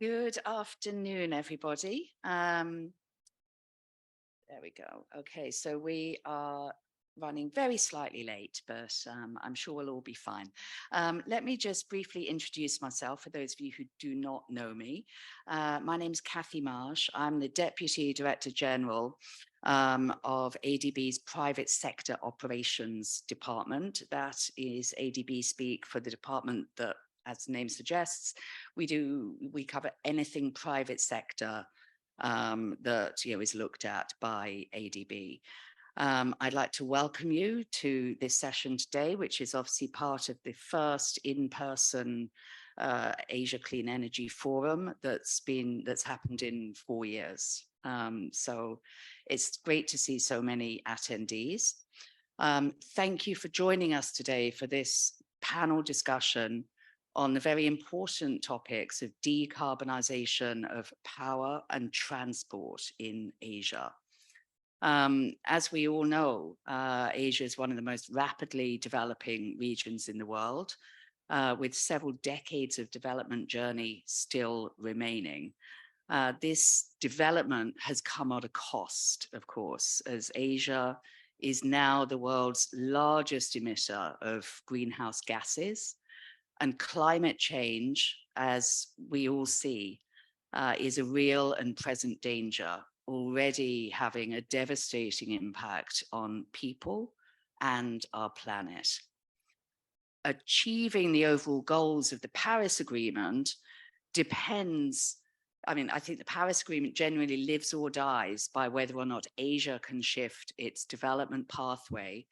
Good afternoon, everybody. There we go. Okay, so we are running very slightly late, but I'm sure we'll all be fine. Let me just briefly introduce myself for those of you who do not know me. My name is Kathy Marsh. I'm the Deputy Director General of ADB's Private Sector Operations Department. That is ADB speak for the department that, as the name suggests, we cover anything private sector that is looked at by ADB. I'd like to welcome you to this session today, which is obviously part of the first in-person Asia Clean Energy Forum that's happened in 4 years. So it's great to see so many attendees. Thank you for joining us today for this panel discussion on the very important topics of decarbonization of power and transport in Asia. As we all know, Asia is one of the most rapidly developing regions in the world, with several decades of development journey still remaining. This development has come at a cost, of course, as Asia is now the world's largest emitter of greenhouse gases. And climate change, as we all see, is a real and present danger, already having a devastating impact on people and our planet. Achieving the overall goals of the Paris Agreement depends, I think the Paris Agreement generally lives or dies by whether or not Asia can shift its development pathway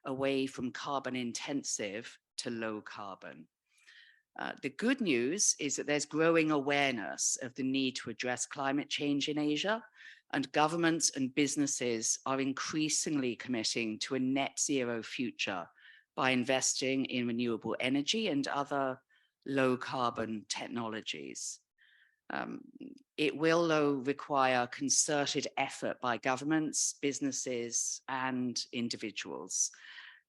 away from carbon intensive to low carbon. The good news is that there's growing awareness of the need to address climate change in Asia, and governments and businesses are increasingly committing to a net zero future by investing in renewable energy and other low carbon technologies. It will, though, require concerted effort by governments, businesses, and individuals.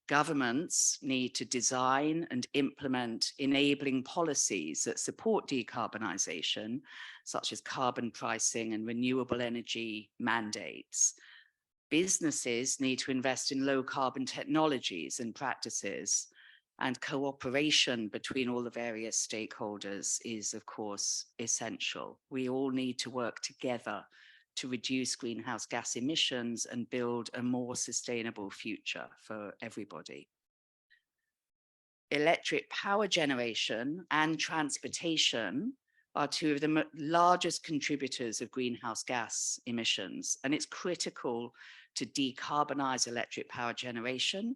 Governments need to design and implement enabling policies that support decarbonization, such as carbon pricing and renewable energy mandates. Businesses need to invest in low carbon technologies and practices, and cooperation between all the various stakeholders is, of course, essential. We all need to work together to reduce greenhouse gas emissions and build a more sustainable future for everybody. Electric power generation and transportation are two of the largest contributors of greenhouse gas emissions, and it's critical to decarbonize electric power generation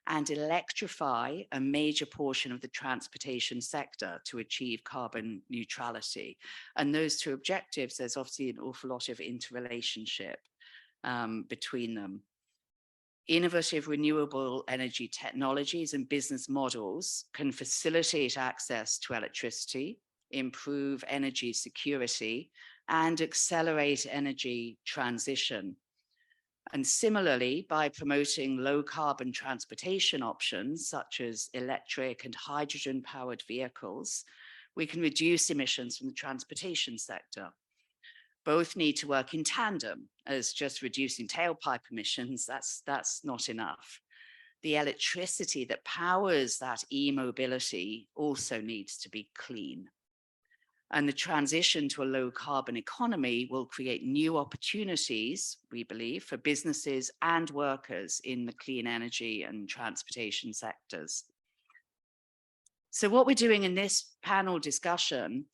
and electrify a major portion of the transportation sector to achieve carbon neutrality. And those two objectives, there's obviously an awful lot of interrelationship between them. Innovative renewable energy technologies and business models can facilitate access to electricity, improve energy security, and accelerate energy transition. And similarly, by promoting low carbon transportation options, such as electric and hydrogen powered vehicles, we can reduce emissions from the transportation sector. Both need to work in tandem, as just reducing tailpipe emissions, that's not enough. The electricity that powers that e-mobility also needs to be clean. And the transition to a low carbon economy will create new opportunities, we believe, for businesses and workers in the clean energy and transportation sectors. So what we're doing in this panel discussion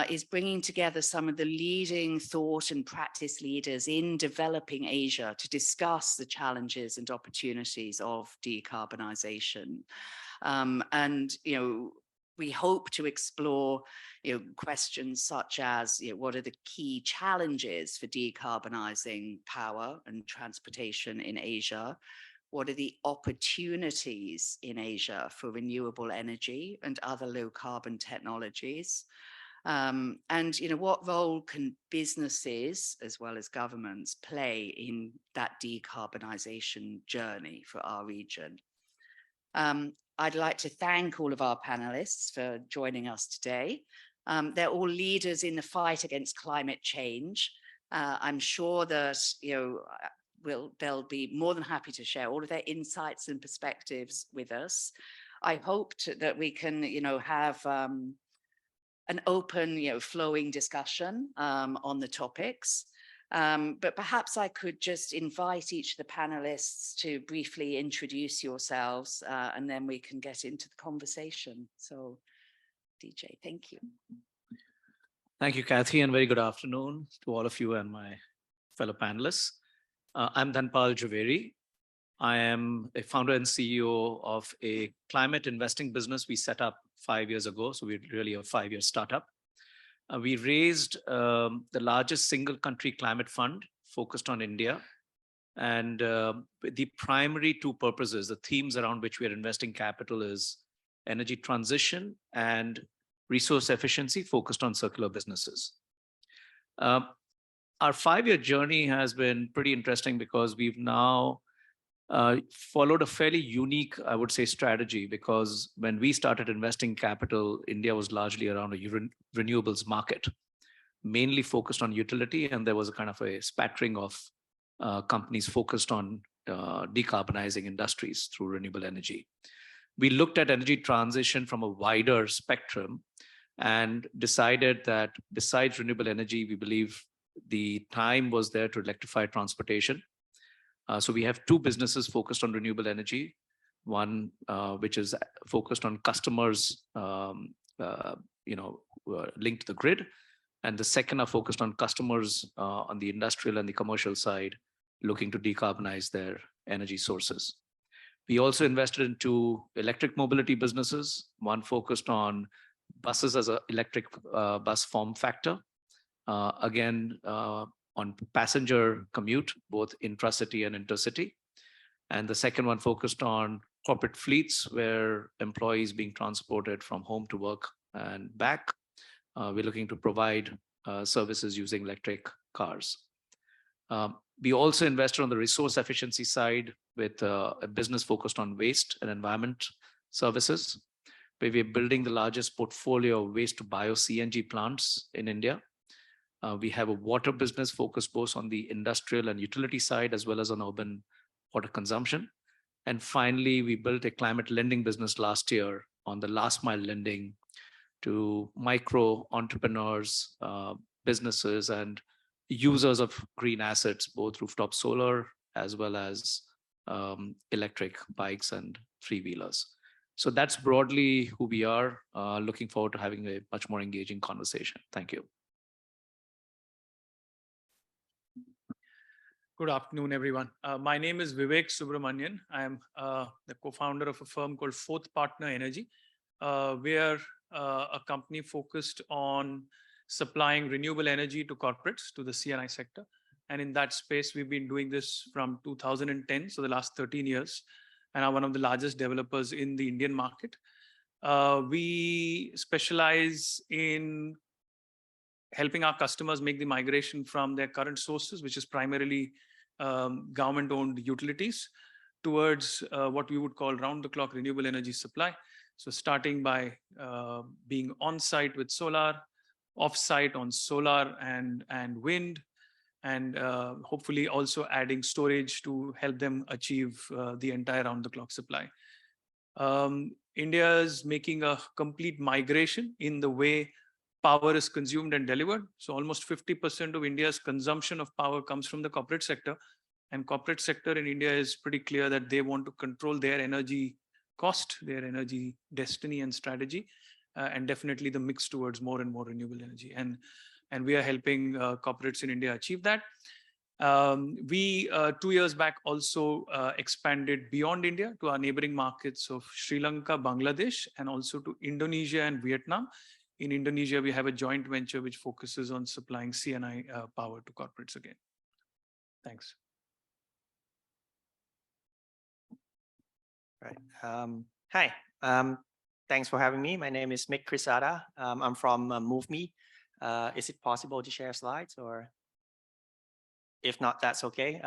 is bringing together some of the leading thought and practice leaders in developing Asia to discuss the challenges and opportunities of decarbonization. We hope to explore questions such as what are the key challenges for decarbonizing power and transportation in Asia? What are the opportunities in Asia for renewable energy and other low carbon technologies? What role can businesses as well as governments play in that decarbonization journey for our region? I'd like to thank all of our panelists for joining us today. They're all leaders in the fight against climate change. I'm sure that they'll be more than happy to share all of their insights and perspectives with us. I hoped that we can, have an open, flowing discussion on the topics. But perhaps I could just invite each of the panelists to briefly introduce yourselves, and then we can get into the conversation. So, DJ, thank you. Thank you, Kathy, and very good afternoon to all of you and my fellow panelists. I'm Dhanpal Jhaveri. I am a founder and CEO of a climate investing business we set up 5 years ago. So we're really a 5-year startup. We raised the largest single country climate fund focused on India. And the primary two purposes, the themes around which we are investing capital is energy transition and resource efficiency focused on circular businesses. Our 5-year journey has been pretty interesting because we've now followed a fairly unique, I would say, strategy, because when we started investing capital, India was largely around a renewables market, mainly focused on utility, and there was a kind of a spattering of companies focused on decarbonizing industries through renewable energy. We looked at energy transition from a wider spectrum and decided that besides renewable energy, we believe the time was there to electrify transportation. So we have two businesses focused on renewable energy. One which is focused on customers, linked to the grid, and the second are focused on customers on the industrial and the commercial side, looking to decarbonize their energy sources. We also invested into electric mobility businesses. One focused on buses as an electric bus form factor, again on passenger commute, both intracity and intercity. And the second one focused on corporate fleets, where employees being transported from home to work and back. We're looking to provide services using electric cars. We also invested on the resource efficiency side with a business focused on waste and environment services, where we're building the largest portfolio of waste to bio CNG plants in India. We have a water business focused both on the industrial and utility side, as well as on urban water consumption. And finally, we built a climate lending business last year on the last mile lending to micro entrepreneurs, businesses, and users of green assets, both rooftop solar as well as electric bikes and three-wheelers. So that's broadly who we are. Looking forward to having a much more engaging conversation. Thank you. Good afternoon, everyone. My name is Vivek Subramanian. I am the co-founder of a firm called Fourth Partner Energy. We are a company focused on supplying renewable energy to corporates, to the C&I sector. And in that space, we've been doing this from 2010, so the last 13 years, and are one of the largest developers in the Indian market. We specialize in helping our customers make the migration from their current sources, which is primarily government-owned utilities, towards what we would call round-the-clock renewable energy supply. So starting by being on-site with solar, off-site on solar and wind, and hopefully also adding storage to help them achieve the entire round-the-clock supply. India is making a complete migration in the way power is consumed and delivered. So almost 50% of India's consumption of power comes from the corporate sector. And corporate sector in India is pretty clear that they want to control their energy cost, their energy destiny and strategy, and definitely the mix towards more and more renewable energy. And we are helping corporates in India achieve that. We 2 years back also expanded beyond India to our neighboring markets of Sri Lanka, Bangladesh, and also to Indonesia and Vietnam. In Indonesia, we have a joint venture which focuses on supplying C&I power to corporates again. Thanks. Right. Hi. Thanks for having me. My name is Mick Krisada. I'm from MoveMe. Is it possible to share slides, or if not, that's okay.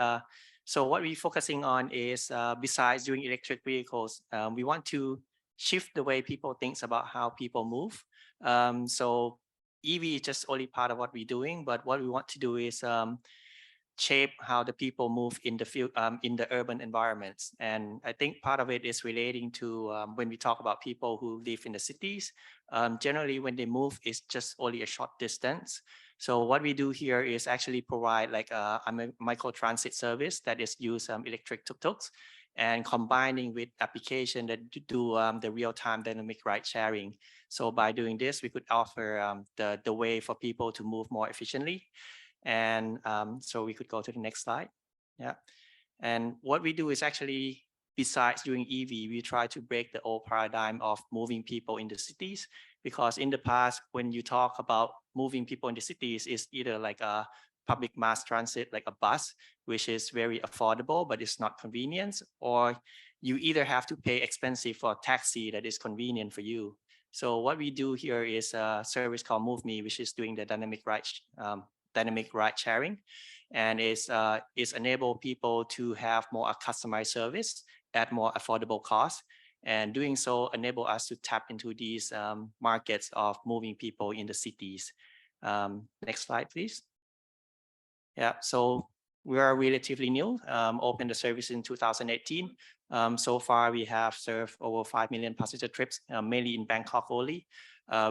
So what we're focusing on is, besides doing electric vehicles, we want to shift the way people think about how people move. So EV is just only part of what we're doing, but what we want to do is shape how the people move in the urban environments. And I think part of it is relating to when we talk about people who live in the cities, generally when they move, it's just only a short distance. So what we do here is actually provide like a micro transit service that is use electric tuk-tuks, and combining with application that do the real-time dynamic ride sharing. So by doing this, we could offer the way for people to move more efficiently. And so we could go to the next slide. Yeah. And what we do is actually, besides doing EV, we try to break the old paradigm of moving people in the cities, because in the past, when you talk about moving people in the cities, it's either like a public mass transit, like a bus, which is very affordable, but it's not convenient, or you either have to pay expensive for a taxi that is convenient for you. So what we do here is a service called MoveMe, which is doing the dynamic ride sharing, and is enable people to have more customized service at more affordable cost. And doing so enable us to tap into these markets of moving people in the cities. Next slide, please. Yeah, so we are relatively new, opened the service in 2018. So far, we have served over 5 million passenger trips, mainly in Bangkok only.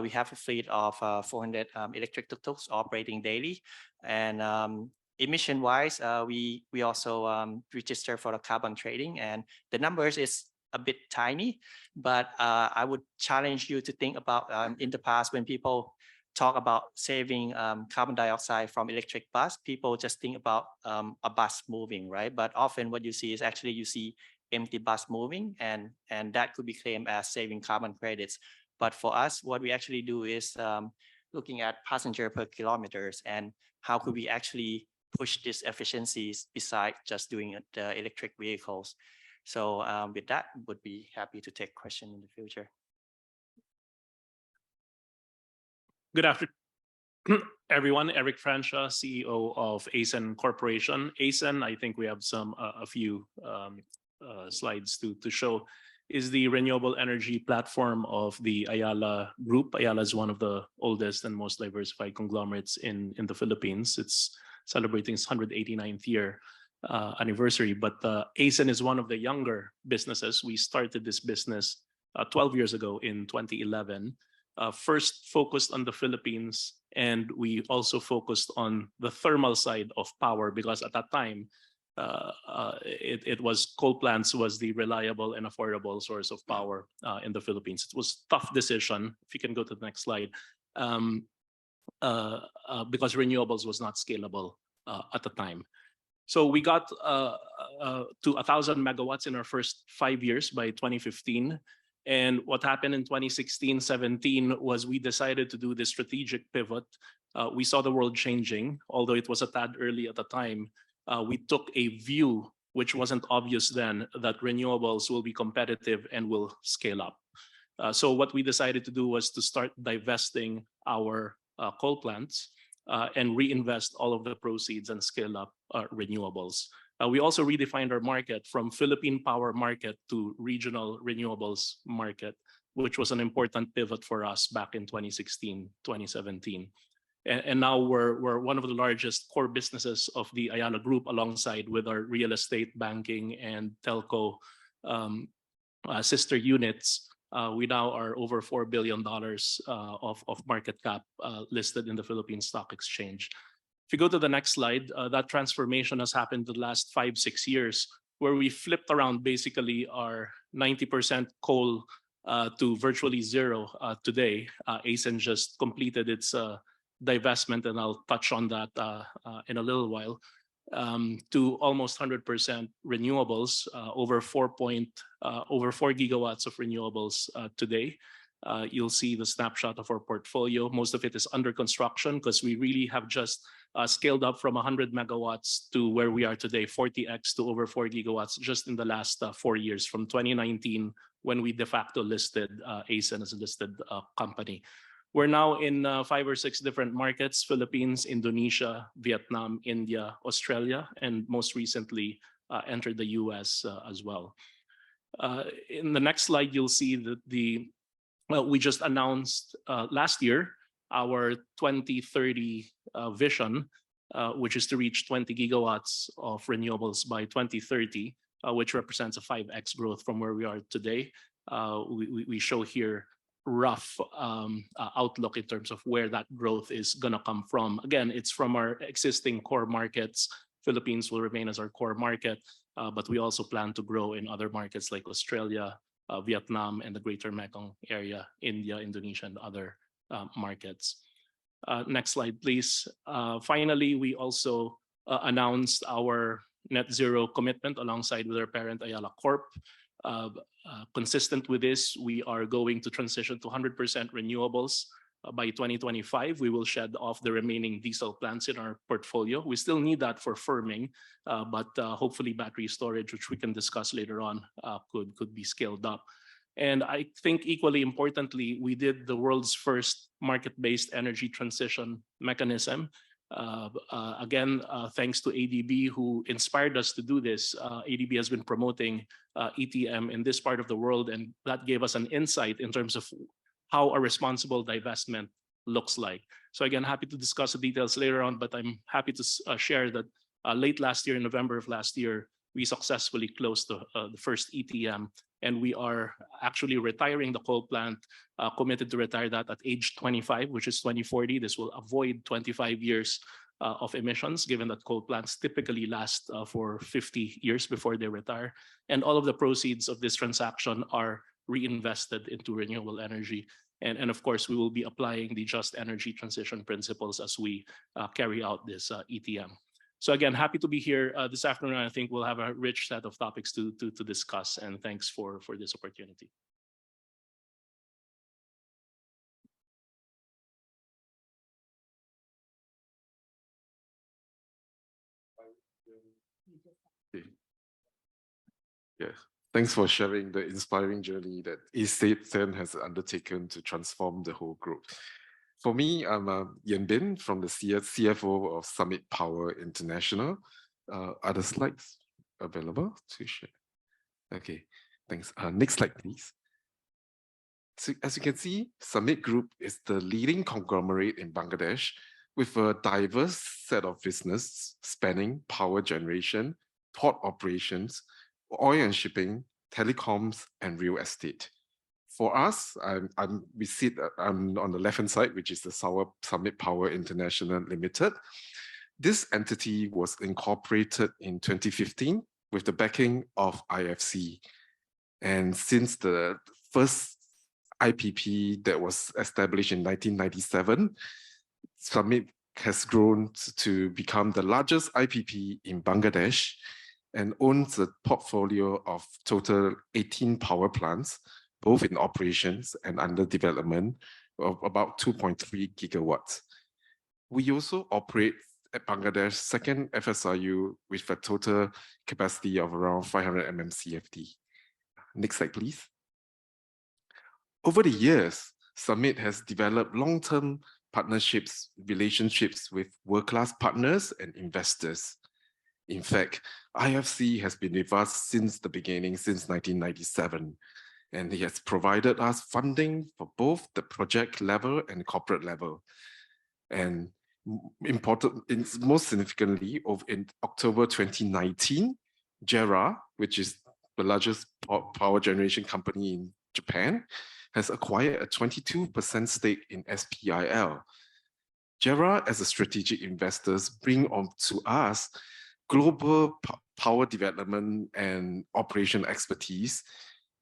We have a fleet of 400 electric tuk-tuks operating daily. And emission-wise, we also register for the carbon trading, and the numbers is a bit tiny, but I would challenge you to think about in the past when people talk about saving carbon dioxide from electric bus, people just think about a bus moving, right? But often what you see is actually you see empty bus moving, and that could be claimed as saving carbon credits. But for us, what we actually do is looking at passenger per kilometers and how could we actually push these efficiencies besides just doing the electric vehicles. So with that, would be happy to take questions in the future. Good afternoon, everyone. Eric Francia, CEO of ASEN Corporation. ASEN, I think we have a few slides to show, is the renewable energy platform of the Ayala Group. Ayala is one of the oldest and most diversified conglomerates in the Philippines. It's celebrating its 189th year anniversary, but ASEN is one of the younger businesses. We started this business 12 years ago in 2011. First focused on the Philippines, and we also focused on the thermal side of power, because at that time, it was coal plants was the reliable and affordable source of power in the Philippines. It was a tough decision. If you can go to the next slide, because renewables was not scalable at the time. So we got to 1,000 megawatts in our first 5 years by 2015. And what happened in 2016-17 was we decided to do this strategic pivot. We saw the world changing, although it was a tad early at the time. We took a view, which wasn't obvious then, that renewables will be competitive and will scale up. So what we decided to do was to start divesting our coal plants and reinvest all of the proceeds and scale up renewables. We also redefined our market from Philippine power market to regional renewables market, which was an important pivot for us back in 2016, 2017. And now we're one of the largest core businesses of the Ayala Group, alongside with our real estate, banking, and telco sister units. We now are over $4 billion of market cap listed in the Philippine Stock Exchange. If you go to the next slide, that transformation has happened the last 5-6 years, where we flipped around basically our 90% coal to virtually zero today. ASEN just completed its divestment, and I'll touch on that in a little while, to almost 100% renewables, over 4 gigawatts of renewables today. You'll see the snapshot of our portfolio. Most of it is under construction, because we really have just scaled up from 100 megawatts to where we are today, 40x to over 4 gigawatts, just in the last 4 years, from 2019, when we de facto listed ASEN as a listed company. We're now in 5 or 6 different markets: Philippines, Indonesia, Vietnam, India, Australia, and most recently entered the US as well. In the next slide, you'll see that we just announced last year our 2030 vision, which is to reach 20 gigawatts of renewables by 2030, which represents a 5x growth from where we are today. We show here rough outlook in terms of where that growth is going to come from. Again, it's from our existing core markets. Philippines will remain as our core market, but we also plan to grow in other markets like Australia, Vietnam, and the Greater Mekong area, India, Indonesia, and other markets. Next slide, please. Finally, we also announced our net zero commitment alongside with our parent Ayala Corp. Consistent with this, we are going to transition to 100% renewables by 2025. We will shed off the remaining diesel plants in our portfolio. We still need that for firming, but hopefully battery storage, which we can discuss later on, could be scaled up. And I think equally importantly, we did the world's first market-based energy transition mechanism. Again, thanks to ADB, who inspired us to do this. ADB has been promoting ETM in this part of the world, and that gave us an insight in terms of how a responsible divestment looks like. So again, happy to discuss the details later on, but I'm happy to share that late last year, in November of last year, we successfully closed the first ETM, and we are actually retiring the coal plant, committed to retire that at age 25, which is 2040. This will avoid 25 years of emissions, given that coal plants typically last for 50 years before they retire. And all of the proceeds of this transaction are reinvested into renewable energy. And of course, we will be applying the just energy transition principles as we carry out this ETM. So again, happy to be here this afternoon. I think we'll have a rich set of topics to discuss, and thanks for this opportunity. Yes, thanks for sharing the inspiring journey that East10 has undertaken to transform the whole group. For me, I'm Yen Bin from the CFO of Summit Power International. Are the slides available to share? Okay, thanks. Next slide, please. So as you can see, Summit Group is the leading conglomerate in Bangladesh with a diverse set of business spanning power generation, port operations, oil and shipping, telecoms, and real estate. For us, I'm on the left-hand side, which is the Summit Power International Limited. This entity was incorporated in 2015 with the backing of IFC. And since the first IPP that was established in 1997, Summit has grown to become the largest IPP in Bangladesh and owns a portfolio of total 18 power plants, both in operations and under development, of about 2.3 gigawatts. We also operate at Bangladesh's second FSRU with a total capacity of around 500 mmCFD. Next slide, please. Over the years, Summit has developed long-term relationships with world-class partners and investors. In fact, IFC has been with us since the beginning, since 1997. And he has provided us funding for both the project level and corporate level. And most significantly, in October 2019, JERA, which is the largest power generation company in Japan, has acquired a 22% stake in SPIL. JERA, as a strategic investors, bring on to us global power development and operation expertise.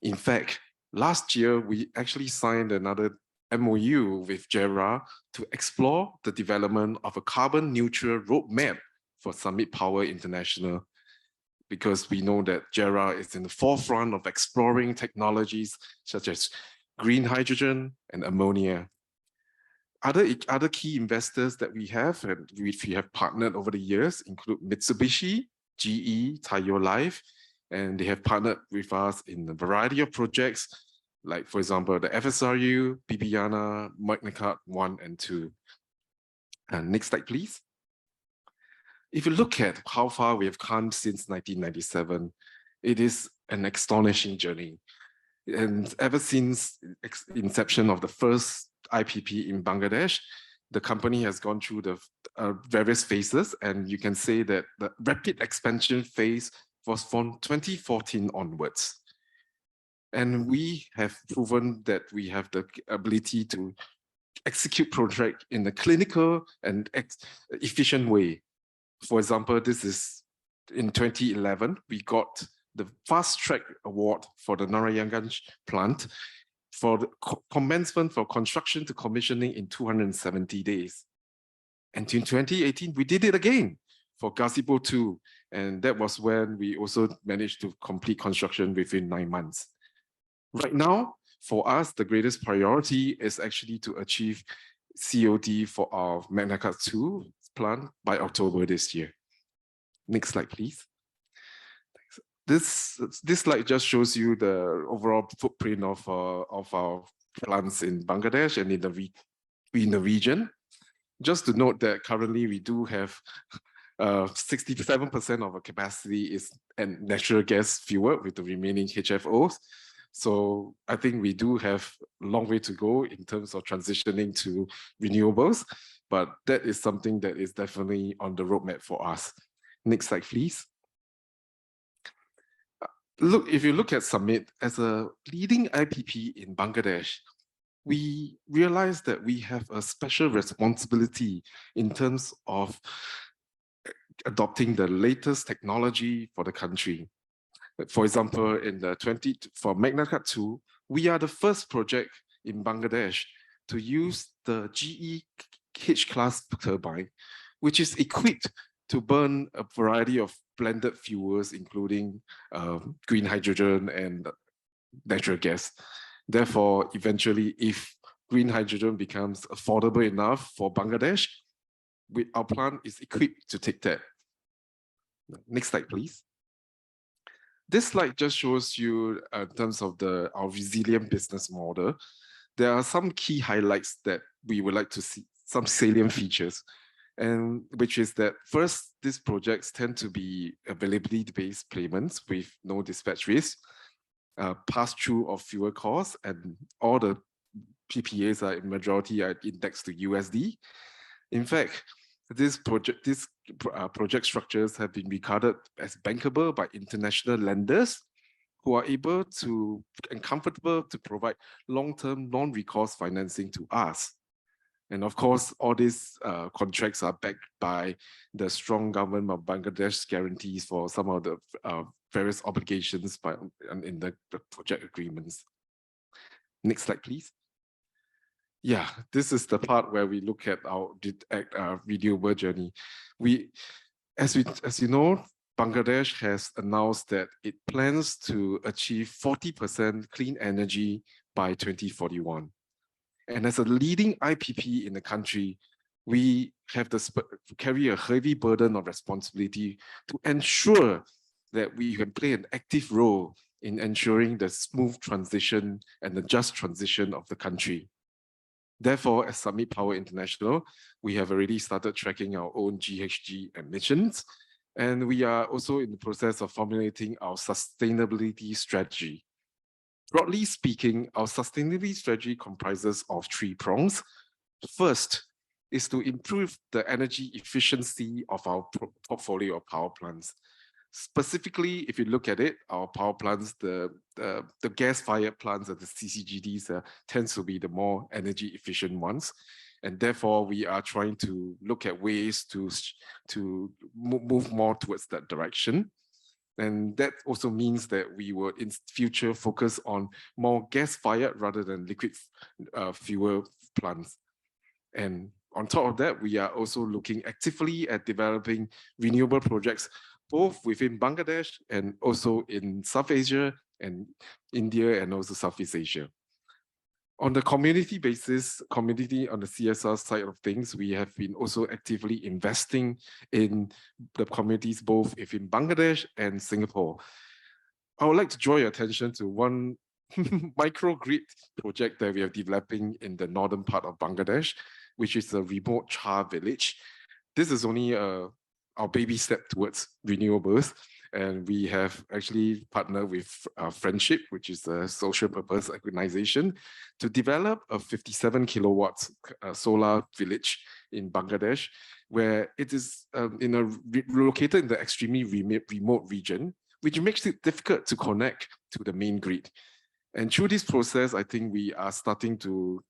In fact, last year, we actually signed another MOU with JERA to explore the development of a carbon neutral roadmap for Summit Power International, because we know that JERA is in the forefront of exploring technologies such as green hydrogen and ammonia. Other key investors that we have and which we have partnered over the years include Mitsubishi, GE, Taiyo Life, and they have partnered with us in a variety of projects, like, for example, the FSRU, Bibiana, Magna Carta 1 and 2. And next slide, please. If you look at how far we have come since 1997, it is an astonishing journey. And ever since inception of the first IPP in Bangladesh. The company has gone through the various phases, and you can say that the rapid expansion phase was from 2014 onwards. And we have proven that we have the ability to execute project in a clinical and efficient way. For example, this is in 2011, we got the Fast Track Award for the Narayanganj plant for the commencement for construction to commissioning in 270 days. And in 2018, we did it again for Gazipur 2. And that was when we also managed to complete construction within 9 months. Right now, for us, the greatest priority is actually to achieve COD for our Magna Carta 2 plant by October this year. Next slide, please. This slide just shows you the overall footprint of our plants in Bangladesh and in the region. Just to note that currently we do have 67% of our capacity is natural gas fuel with the remaining HFOs. So I think we do have a long way to go in terms of transitioning to renewables, but that is something that is definitely on the roadmap for us. Next slide, please. Look, if you look at Summit as a leading IPP in Bangladesh, we realize that we have a special responsibility in terms of adopting the latest technology for the country. For example, for Magna Carta 2, we are the first project in Bangladesh to use the GE H-class turbine, which is equipped to burn a variety of blended fuels, including green hydrogen and natural gas. Therefore, eventually, if green hydrogen becomes affordable enough for Bangladesh, our plant is equipped to take that. Next slide, please. This slide just shows you in terms of our resilient business model. There are some key highlights that we would like to see, some salient features, and which is that first, these projects tend to be availability-based payments with no dispatch risk, pass-through of fuel costs, and all the PPAs are in majority are indexed to USD. In fact, these project structures have been regarded as bankable by international lenders who are able to and comfortable to provide long-term non-recourse financing to us. And of course, all these contracts are backed by the strong government of Bangladesh guarantees for some of the various obligations in the project agreements. Next slide, please. Yeah, this is the part where we look at our renewable journey. As you know, Bangladesh has announced that it plans to achieve 40% clean energy by 2041. And as a leading IPP in the country, we have to carry a heavy burden of responsibility to ensure that we can play an active role in ensuring the smooth transition and the just transition of the country. Therefore, as Summit Power International, we have already started tracking our own GHG emissions, and we are also in the process of formulating our sustainability strategy. Broadly speaking, our sustainability strategy comprises of 3 prongs. First is to improve the energy efficiency of our portfolio of power plants. Specifically, if you look at it, our power plants, the gas-fired plants and the CCGDs tends to be the more energy efficient ones. And therefore, we are trying to look at ways to move more towards that direction. And that also means that we will in future focus on more gas-fired rather than liquid fuel plants. And on top of that, we are also looking actively at developing renewable projects both within Bangladesh and also in South Asia and India and also Southeast Asia. On the community basis, on the CSR side of things, we have been also actively investing in the communities both within Bangladesh and Singapore. I would like to draw your attention to one microgrid project that we are developing in the northern part of Bangladesh, which is a remote Char village. This is only our baby step towards renewables. And we have actually partnered with Friendship, which is a social purpose organization, to develop a 57 kilowatts solar village in Bangladesh, where it is located in the extremely remote region, which makes it difficult to connect to the main grid. And through this process, I think we are starting to,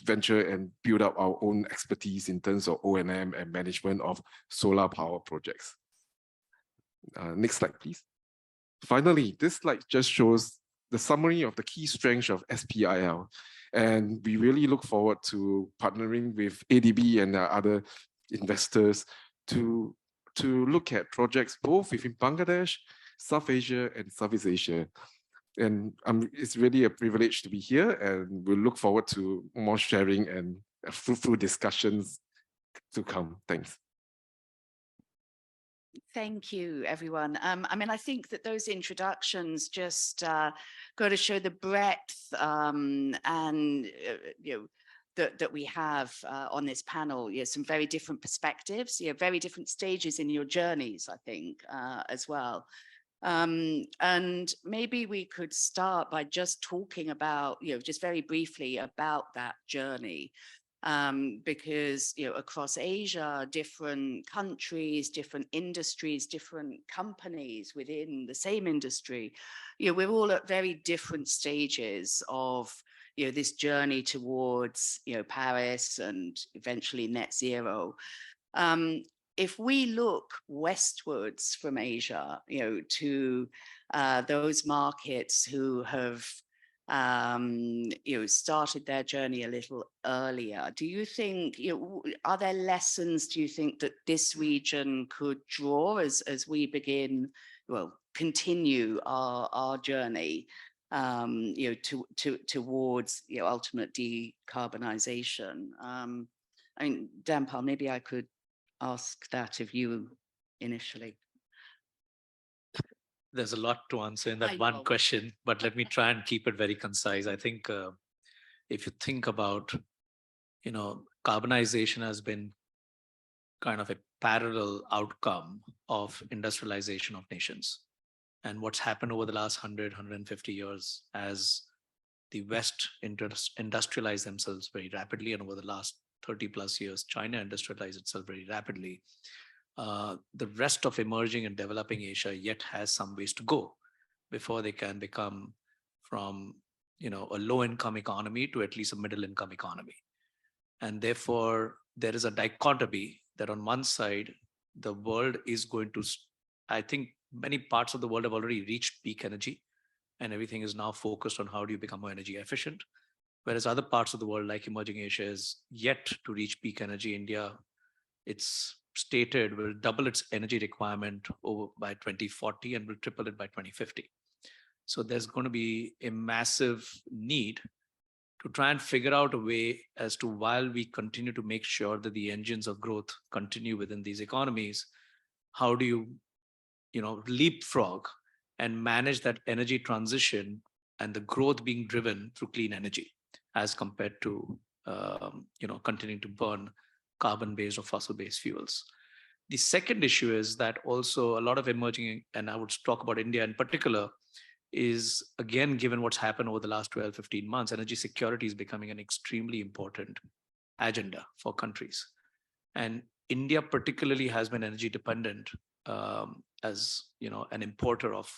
venture and build up our own expertise in terms of O&M and management of solar power projects. Next slide, please. Finally, this slide just shows the summary of the key strengths of SPIL. And we really look forward to partnering with ADB and other investors to look at projects both within Bangladesh, South Asia, and Southeast Asia. And it's really a privilege to be here, and we'll look forward to more sharing and fruitful discussions to come. Thanks. Thank you, everyone. I think that those introductions just go to show the breadth and that we have on this panel. Some very different perspectives, very different stages in your journeys, I think, as well. And maybe we could start by just talking about, just very briefly about that journey. Because across Asia, different countries, different industries, different companies within the same industry, we're all at very different stages of this journey towards Paris and eventually net zero. If we look westwards from Asia, to those markets who have started their journey a little earlier, do you think, are there lessons, do you think, that this region could draw as we begin, continue our journey, towards ultimate decarbonization? Danpal, maybe I could ask that of you initially. There's a lot to answer in that I one know. question, but let me try and keep it very concise. I think if you think about, carbonization has been kind of a parallel outcome of industrialization of nations. And what's happened over the last 100, 150 years as the West industrialized themselves very rapidly, and over the last 30 plus years, China industrialized itself very rapidly. The rest of emerging and developing Asia yet has some ways to go before they can become from a low-income economy to at least a middle-income economy. And therefore, there is a dichotomy that on one side, the world is going to, I think many parts of the world have already reached peak energy, and everything is now focused on how do you become more energy efficient. Whereas other parts of the world, like emerging Asia, is yet to reach peak energy. India, it's stated, will double its energy requirement by 2040 and will triple it by 2050. So there's going to be a massive need to try and figure out a way as to, while we continue to make sure that the engines of growth continue within these economies, how do you, leapfrog and manage that energy transition and the growth being driven through clean energy, as compared to, continuing to burn carbon-based or fossil-based fuels. The second issue is that also a lot of emerging, and I would talk about India in particular, is again, given what's happened over the last 12, 15 months, energy security is becoming an extremely important agenda for countries. And India particularly has been energy dependent as an importer of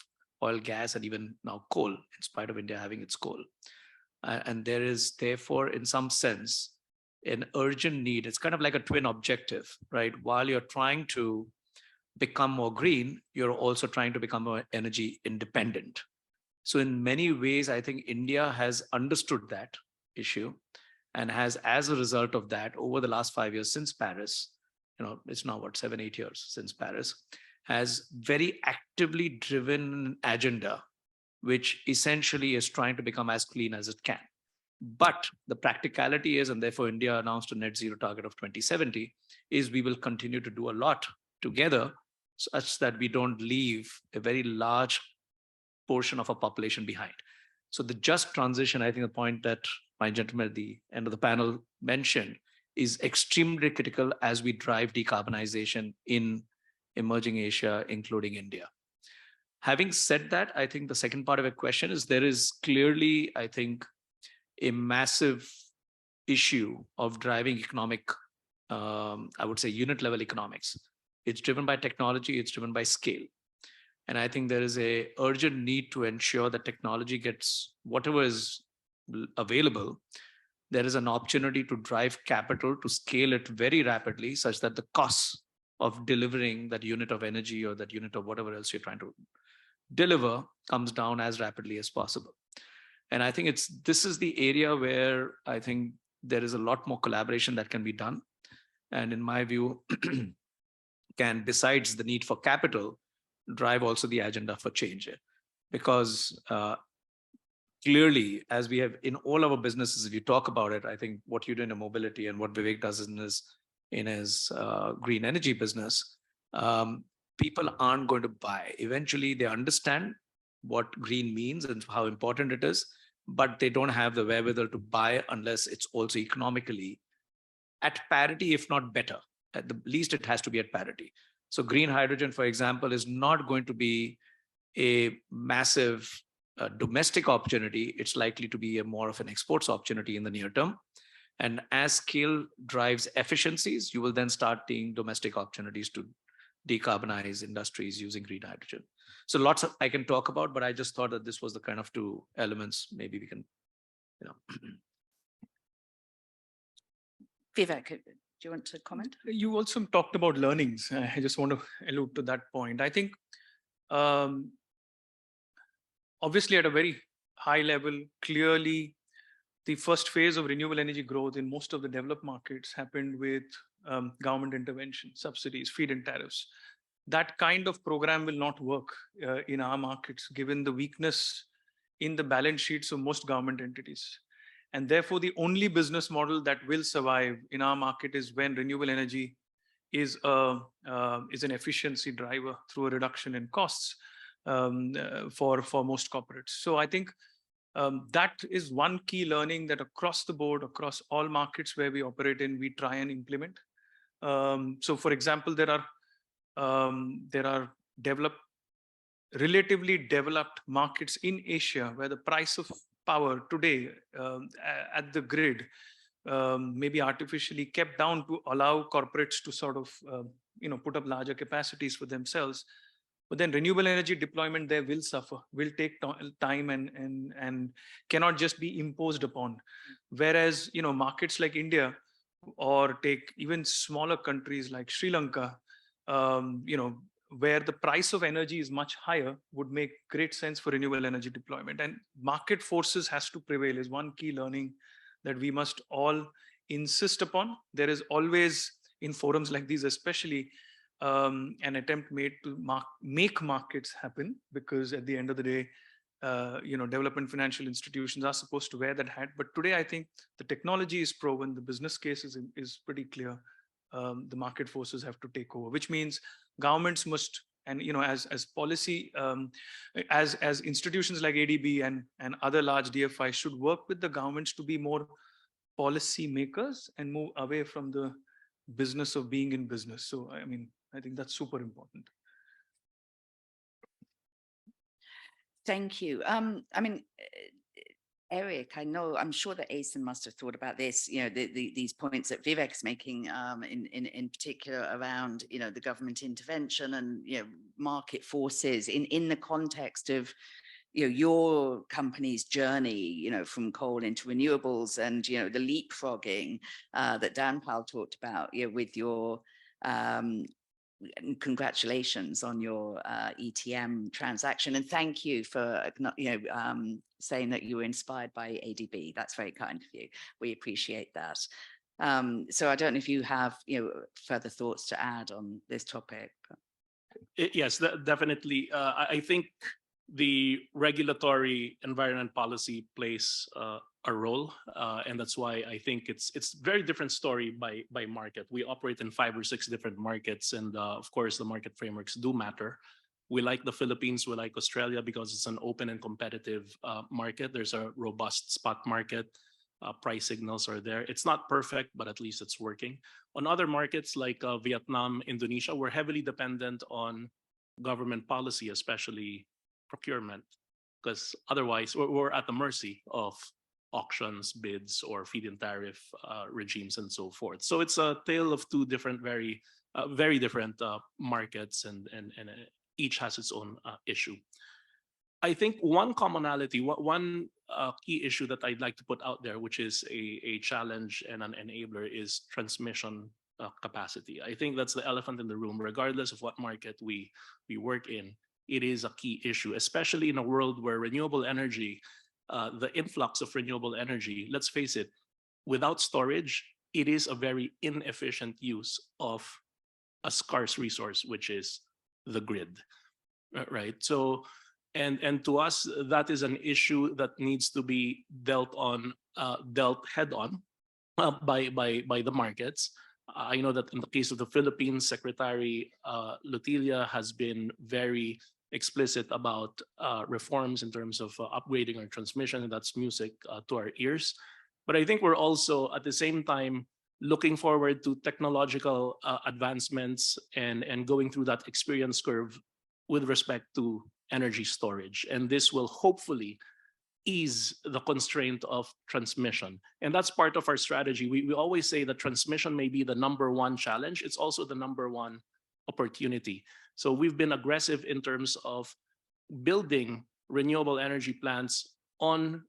oil, gas, and even now coal, in spite of India having its coal. And there is therefore, in some sense, an urgent need. It's kind of like a twin objective, right? While you're trying to become more green, you're also trying to become more energy independent. So in many ways, I think India has understood that issue and has, as a result of that, over the last 5 years since Paris, it's now what, 7, 8 years since Paris, has very actively driven an agenda, which essentially is trying to become as clean as it can. But the practicality is, and therefore India announced a net zero target of 2070, is we will continue to do a lot together such that we don't leave a very large portion of our population behind. So the just transition, I think the point that my gentleman at the end of the panel mentioned, is extremely critical as we drive decarbonization in emerging Asia, including India. Having said that, I think the second part of your question is there is clearly, I think, a massive issue of driving economic, I would say, unit level economics. It's driven by technology, it's driven by scale. And I think there is a urgent need to ensure that technology gets whatever is available. There is an opportunity to drive capital to scale it very rapidly such that the costs of delivering that unit of energy or that unit of whatever else you're trying to deliver comes down as rapidly as possible. And I think this is the area where I think there is a lot more collaboration that can be done. And in my view, can, besides the need for capital, drive also the agenda for change. Because clearly, as we have in all our businesses, if you talk about it, I think what you do in mobility and what Vivek does in his green energy business, people aren't going to buy. Eventually, they understand what green means and how important it is, but they don't have the wherewithal to buy unless it's also economically at parity, if not better. At the least, it has to be at parity. So green hydrogen, for example, is not going to be a massive domestic opportunity. It's likely to be more of an exports opportunity in the near term. And as scale drives efficiencies, you will then start seeing domestic opportunities to decarbonize industries using green hydrogen. So lots I can talk about, but I just thought that this was the kind of two elements maybe we can, Vivek, do you want to comment? You also talked about learnings. I just want to allude to that point. I think obviously at a very high level, clearly the first phase of renewable energy growth in most of the developed markets happened with government intervention, subsidies, feed-in tariffs. That kind of program will not work in our markets, given the weakness in the balance sheets of most government entities. And therefore, the only business model that will survive in our market is when renewable energy is an efficiency driver through a reduction in costs for most corporates. So I think that is one key learning that across the board, across all markets where we operate in, we try and implement. So for example, there are relatively developed markets in Asia where the price of power today at the grid may be artificially kept down to allow corporates to sort of put up larger capacities for themselves. But then renewable energy deployment there will suffer, will take time and cannot just be imposed upon. Whereas markets like India or take even smaller countries like Sri Lanka, where the price of energy is much higher, would make great sense for renewable energy deployment. And market forces has to prevail is one key learning that we must all insist upon. There is always, in forums like these especially, an attempt made to make markets happen, because at the end of the day, development financial institutions are supposed to wear that hat. But today, I think the technology is proven, the business case is pretty clear. The market forces have to take over, which means governments must, and as policy, as institutions like ADB and other large DFIs should work with the governments to be more policy makers and move away from the business of being in business. So I think that's super important. Thank you. Eric, I'm sure that ASIN must have thought about this, these points that Vivek's making in particular around, the government intervention and, market forces in the context of, your company's journey, from coal into renewables and, the leapfrogging that Danpal talked about, with your congratulations on your ETM transaction, and thank you for saying that you were inspired by ADB. That's very kind of you. We appreciate that. So I don't know if you have further thoughts to add on this topic. Yes, definitely. I think the regulatory environment policy plays a role, and that's why I think it's very different story by market. We operate in 5 or 6 different markets, and of course the market frameworks do matter. We like the Philippines, we like Australia because it's an open and competitive market. There's a robust spot market. Price signals are there. It's not perfect, but at least it's working. On other markets like Vietnam, Indonesia, we're heavily dependent on government policy, especially procurement, because otherwise we're at the mercy of auctions, bids, or feed-in tariff regimes and so forth. So it's a tale of two different, very different markets, and each has its own issue. I think one commonality, one key issue that I'd like to put out there, which is a challenge and an enabler, is transmission capacity. I think that's the elephant in the room, regardless of what market we work in. It is a key issue, especially in a world where renewable energy, the influx of renewable energy, let's face it, without storage, it is a very inefficient use of a scarce resource, which is the grid, right? So, and to us, that is an issue that needs to be dealt head on by the markets. I know that in the case of the Philippines, Secretary Lutilia has been very explicit about reforms in terms of upgrading our transmission, and that's music to our ears. But I think we're also at the same time looking forward to technological advancements and going through that experience curve with respect to energy storage. And this will hopefully ease the constraint of transmission. And that's part of our strategy. We always say that transmission may be the #1 challenge. It's also the #1 opportunity. So we've been aggressive in terms of building renewable energy plants on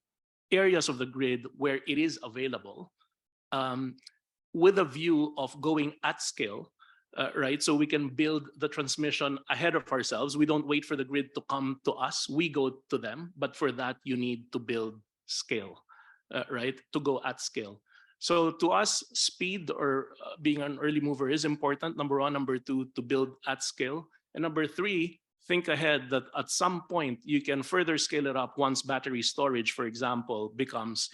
areas of the grid where it is available, with a view of going at scale, right? So we can build the transmission ahead of ourselves. We don't wait for the grid to come to us. We go to them. But for that, you need to build scale, right? To go at scale. So to us, speed or being an early mover is important, #1. #2, to build at scale. And #3, think ahead that at some point you can further scale it up once battery storage, for example, becomes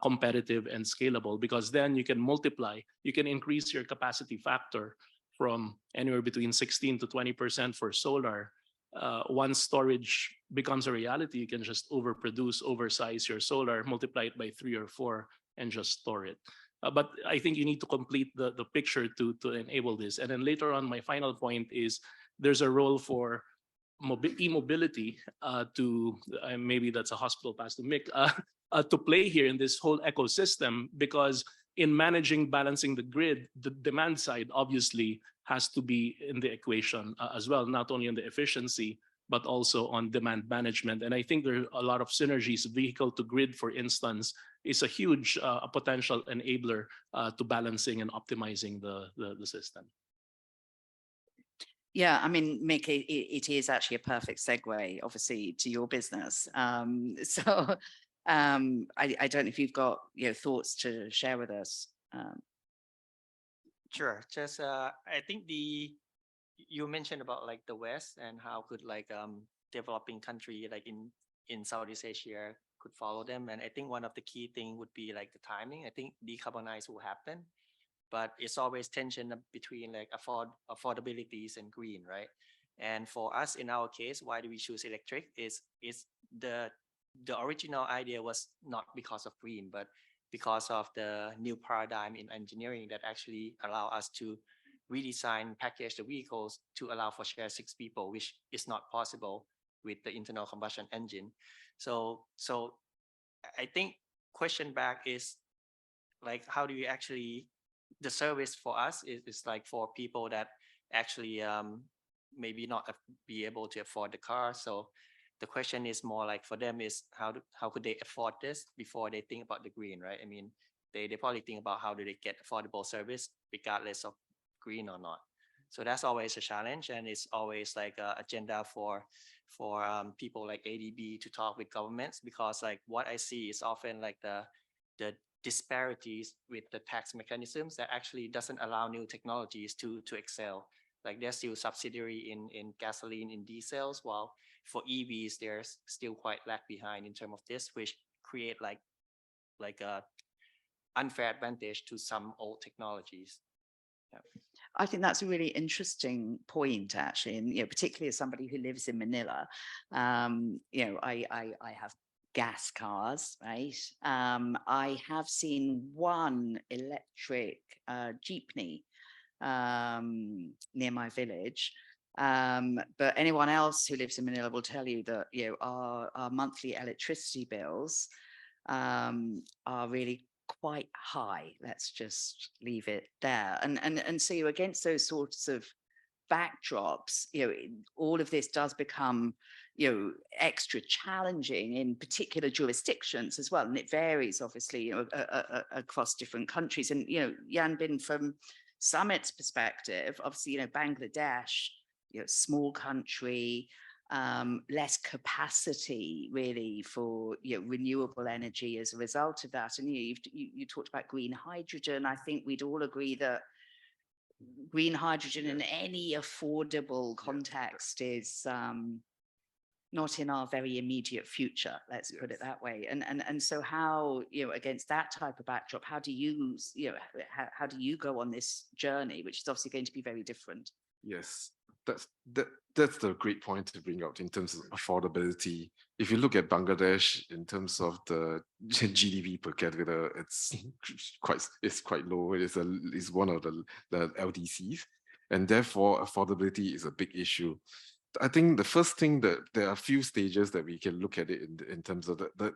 competitive and scalable, because then you can multiply, you can increase your capacity factor from anywhere between 16 to 20% for solar. Once storage becomes a reality, you can just overproduce, oversize your solar, multiply it by 3 or 4, and just store it. But I think you need to complete the picture to enable this. And then later on, my final point is there's a role for e-mobility to, maybe that's a hospital pass to Mick, to play here in this whole ecosystem, because in managing, balancing the grid, the demand side obviously has to be in the equation as well, not only on the efficiency, but also on demand management. And I think there are a lot of synergies. Vehicle to grid, for instance, is a huge potential enabler to balancing and optimizing the system. Yeah, I mean, Mick, it is actually a perfect segue, obviously, to your business. So I don't know if you've got thoughts to share with us. Sure. Just I think you mentioned about like the West and how could like developing country like in Southeast Asia could follow them. And I think one of the key thing would be like the timing. I think decarbonize will happen, but it's always tension between like affordabilities and green, right? And for us, in our case, why do we choose electric? Is the original idea was not because of green, but because of the new paradigm in engineering that actually allow us to redesign, package the vehicles to allow for share 6 people, which is not possible with the internal combustion engine. So I think question back is like, how do you actually, the service for us is like for people that actually maybe not be able to afford the car. So the question is more like for them is how could they afford this before they think about the green, right? I mean, they probably think about how do they get affordable service regardless of green or not. So that's always a challenge, and it's always like an agenda for people like ADB to talk with governments, because like what I see is often like the disparities with the tax mechanisms that actually doesn't allow new technologies to excel. Like there's still subsidiary in gasoline, in diesels, while for EVs, they're still quite lag behind in terms of this, which create like a unfair advantage to some old technologies. Yeah. I think that's a really interesting point, actually, and particularly as somebody who lives in Manila, I have gas cars, right? I have seen one electric jeepney near my village. But anyone else who lives in Manila will tell you that, you know, our monthly electricity bills are really quite high. Let's just leave it there. And so you're against those sorts of backdrops, you know, all of this does become, you know, extra challenging in particular jurisdictions as well. And it varies obviously, you know, across different countries. And, you know, Yanbin, from Summit's perspective, obviously, you know, Bangladesh, you know, small country, less capacity really for, you know, renewable energy as a result of that. And you talked about green hydrogen. I think we'd all agree that green hydrogen in any affordable context is not in our very immediate future, let's put it that way. And so how, you know, against that type of backdrop, how do you, you know, how do you go on this journey, which is obviously going to be very different? Yes, that's the great point to bring out in terms of affordability. If you look at Bangladesh in terms of the GDP per capita, it's quite low. It's one of the LDCs, and therefore affordability is a big issue. I think the first thing that there are a few stages that we can look at it in terms of the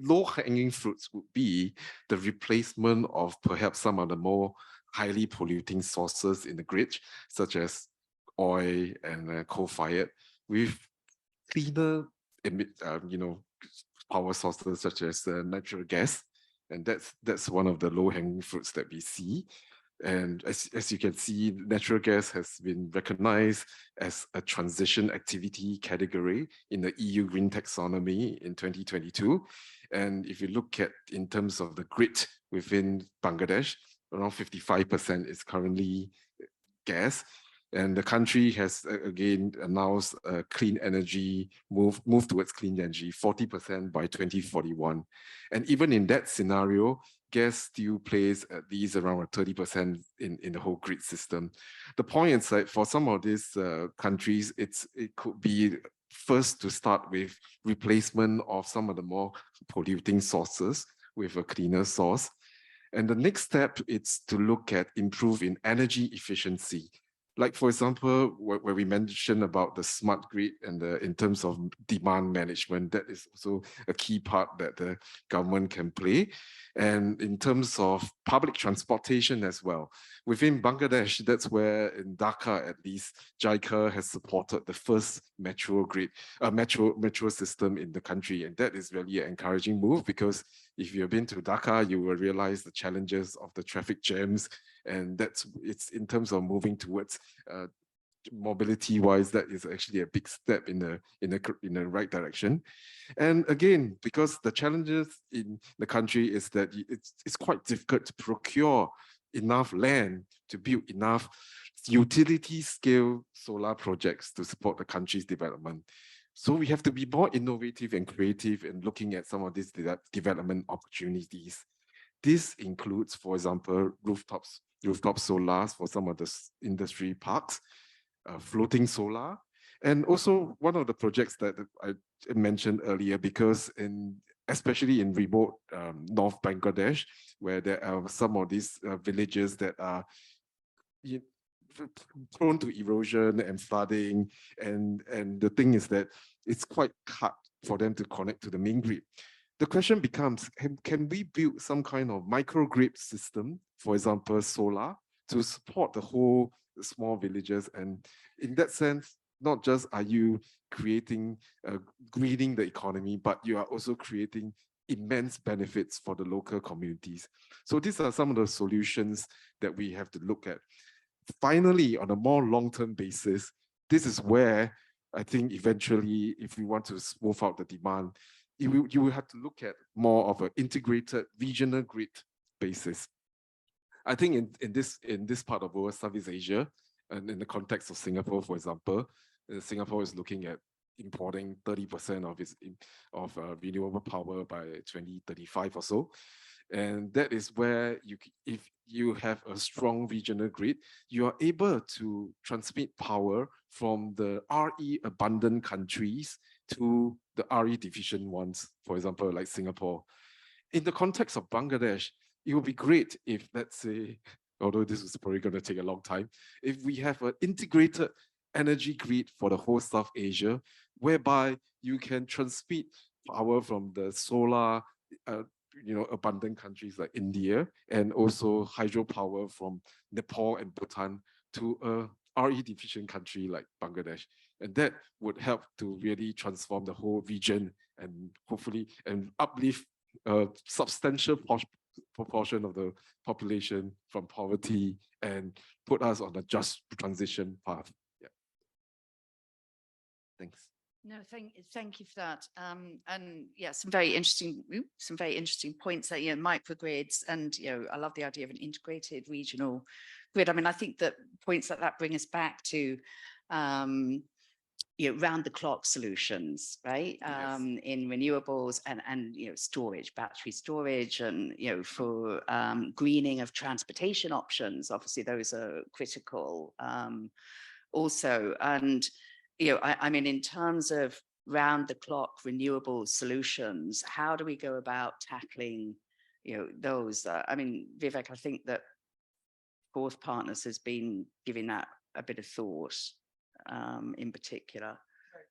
low hanging fruits would be the replacement of perhaps some of the more highly polluting sources in the grid, such as oil and coal-fired, with cleaner power sources such as natural gas, and that's one of the low-hanging fruits that we see. And as you can see, natural gas has been recognized as a transition activity category in the EU Green Taxonomy in 2022. And if you look at in terms of the grid within Bangladesh, around 55% is currently gas. And the country has again announced a clean energy move towards clean energy, 40% by 2041. And even in that scenario, gas still plays at least around 30% in the whole grid system. The point is that for some of these countries, it could be first to start with replacement of some of the more polluting sources with a cleaner source. And the next step is to look at improving energy efficiency. Like, for example, where we mentioned about the smart grid and in terms of demand management, that is also a key part that the government can play. And in terms of public transportation as well, within Bangladesh, that's where in Dhaka, at least, JICA has supported the first metro system in the country. And that is really an encouraging move, because if you've been to Dhaka, you will realize the challenges of the traffic jams. And it's in terms of moving towards mobility-wise, that is actually a big step in the right direction. And again, because the challenges in the country is that it's quite difficult to procure enough land to build enough utility-scale solar projects to support the country's development. So we have to be more innovative and creative in looking at some of these development opportunities. This includes, for example, rooftop solars for some of the industry parks, floating solar, and also one of the projects that I mentioned earlier, because especially in remote North Bangladesh, where there are some of these villages that are prone to erosion and flooding, and the thing is that it's quite hard for them to connect to the main grid. The question becomes, can we build some kind of microgrid system, for example, solar, to support the whole small villages? And in that sense, not just are you creating, greening the economy, but you are also creating immense benefits for the local communities. So these are some of the solutions that we have to look at. Finally, on a more long-term basis, this is where I think eventually, if we want to smooth out the demand, you will have to look at more of an integrated regional grid basis. I think in this part of the world, Southeast Asia, and in the context of Singapore, for example, Singapore is looking at importing 30% of renewable power by 2035 or so. And that is where if you have a strong regional grid, you are able to transmit power from the RE abundant countries to the RE deficient ones, for example, like Singapore. In the context of Bangladesh, it would be great if, let's say, although this is probably going to take a long time, if we have an integrated energy grid for the whole South Asia, whereby you can transmit power from the solar, abundant countries like India, and also hydropower from Nepal and Bhutan to a RE deficient country like Bangladesh. And that would help to really transform the whole region and hopefully and uplift a substantial proportion of the population from poverty and put us on a just transition path. Yeah. Thanks. No, thank you for that. And yeah, some very interesting points that, microgrids, and, I love the idea of an integrated regional grid. I mean, I think that points like that bring us back to, round the clock solutions, right? Yes. In renewables and storage, battery storage, and for greening of transportation options. Obviously, those are critical also. And I mean, in terms of round the clock renewable solutions, how do we go about tackling those? I mean, Vivek, I think that Fourth Partners has been giving that a bit of thought in particular. Right.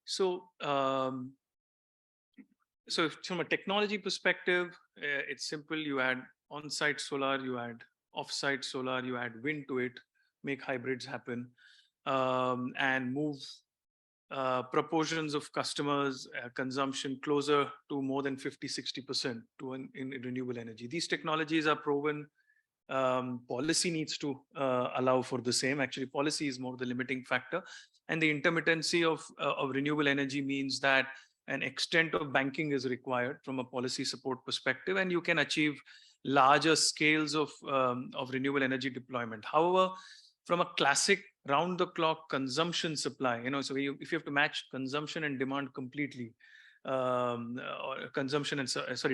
So from a technology perspective, it's simple. You add on-site solar, you add off-site solar, you add wind to it, make hybrids happen, and move proportions of customers' consumption closer to more than 50-60% in renewable energy. These technologies are proven. Policy needs to allow for the same. Actually, policy is more the limiting factor, and the intermittency of renewable energy means that an extent of banking is required from a policy support perspective, and you can achieve larger scales of renewable energy deployment. However, from a classic round-the-clock consumption supply, so if you have to match consumption and demand completely, or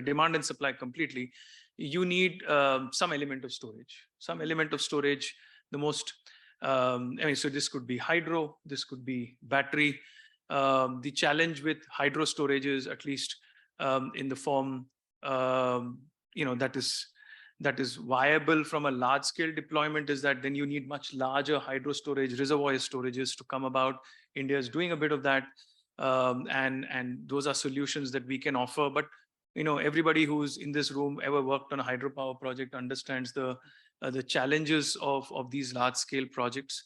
demand and supply completely, you need some element of storage. The most, so this could be hydro, this could be battery. The challenge with hydro storage is, at least in the form, that is viable from a large scale deployment, is that then you need much larger hydro storage, reservoir storages to come about. India is doing a bit of that. And those are solutions that we can offer. But everybody who's in this room ever worked on a hydropower project understands the challenges of these large scale projects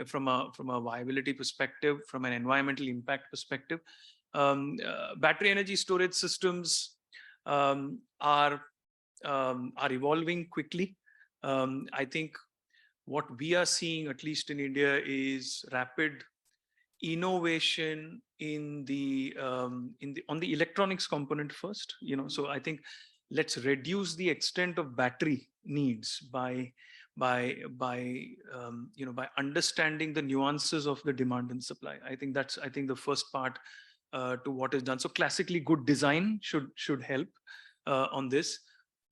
from a viability perspective, from an environmental impact perspective. Battery energy storage systems are evolving quickly. I think what we are seeing, at least in India, is rapid innovation on the electronics component first. So I think let's reduce the extent of battery needs by understanding the nuances of the demand and supply. I think that's the first part to what is done. So classically, good design should help on this.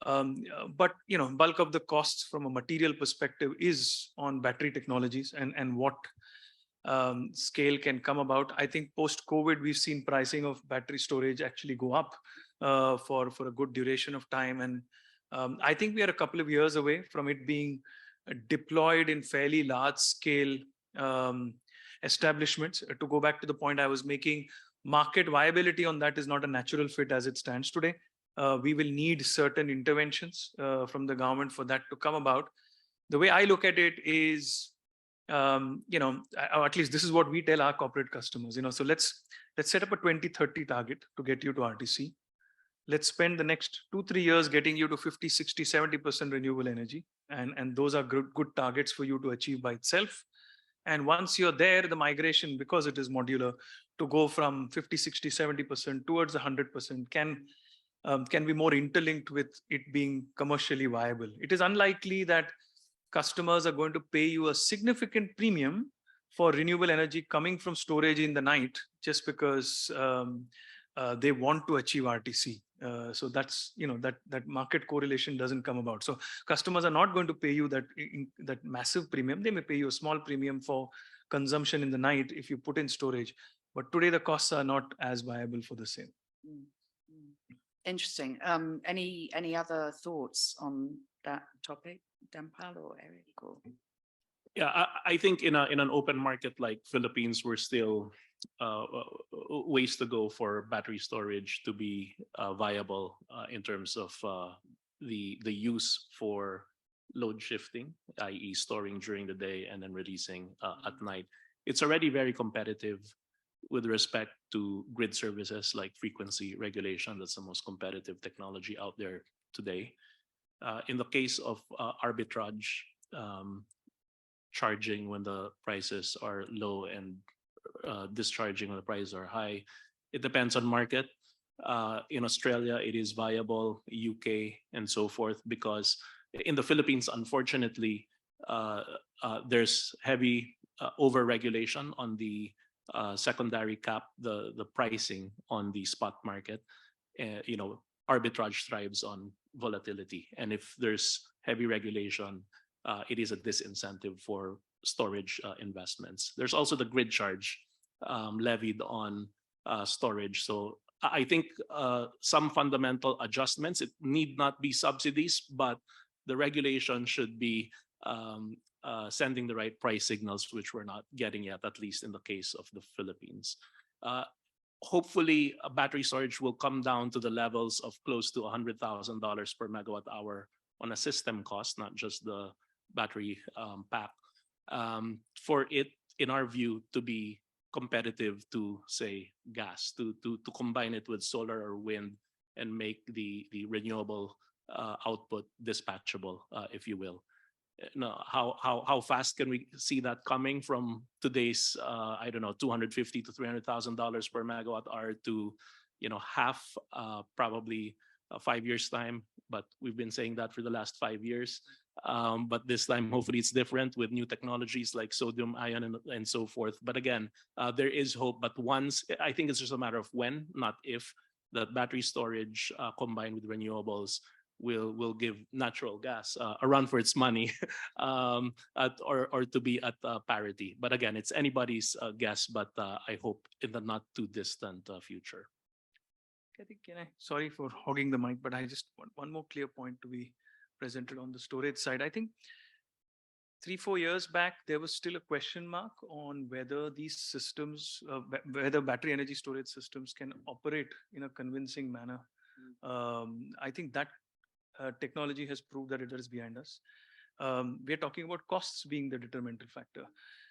But bulk of the costs from a material perspective is on battery technologies and what scale can come about. I think post-COVID, we've seen pricing of battery storage actually go up for a good duration of time. And I think we are a couple of years away from it being deployed in fairly large scale establishments. To go back to the point I was making, market viability on that is not a natural fit as it stands today. We will need certain interventions from the government for that to come about. The way I look at it is, or at least this is what we tell our corporate customers. So let's set up a 2030 target to get you to RTC. Let's spend the next 2-3 years getting you to 50, 60, 70% renewable energy. And those are good targets for you to achieve by itself. And once you're there, the migration, because it is modular, to go from 50, 60, 70% towards 100% can be more interlinked with it being commercially viable. It is unlikely that customers are going to pay you a significant premium for renewable energy coming from storage in the night just because they want to achieve RTC. So that's, that market correlation doesn't come about. So customers are not going to pay you that massive premium. They may pay you a small premium for consumption in the night if you put in storage. But today the costs are not as viable for the same. Interesting. Any other thoughts on that topic, Dampal or Eric? Or... Yeah, I think in an open market like Philippines, we're still ways to go for battery storage to be viable in terms of the use for load shifting, i.e., storing during the day and then releasing at night. It's already very competitive with respect to grid services like frequency regulation. That's the most competitive technology out there today. In the case of arbitrage, um, charging when the prices are low and discharging when the prices are high. It depends on market. In Australia, it is viable, UK, and so forth, because in the Philippines, unfortunately, there's heavy over-regulation on the secondary cap, the pricing on the spot market. Arbitrage thrives on volatility. And if there's heavy regulation, it is a disincentive for storage investments. There's also the grid charge levied on storage. So I think some fundamental adjustments, it need not be subsidies, but the regulation should be sending the right price signals, which we're not getting yet, at least in the case of the Philippines. Hopefully, battery storage will come down to the levels of close to $100,000 per megawatt hour on a system cost, not just the battery pack, for it, in our view, to be competitive to, say, gas, to combine it with solar or wind and make the renewable output dispatchable, if you will. Now, how fast can we see that coming from today's I don't know, $250,000 to $300,000 per megawatt hour to half, probably 5 years time, but we've been saying that for the last 5 years. But this time, hopefully, it's different with new technologies like sodium ion and so forth. But again, there is hope. But once, I think it's just a matter of when, not if, that battery storage combined with renewables will give natural gas a run for its money, or to be at parity. But again, it's anybody's guess. But I hope in the not too distant future. Sorry for hogging the mic, but I just want one more clear point to be presented on the storage side. I think 3-4 years back, there was still a question mark on whether these systems, whether battery energy storage systems can operate in a convincing manner. I think that technology has proved that it is behind us. We are talking about costs being the determinant factor.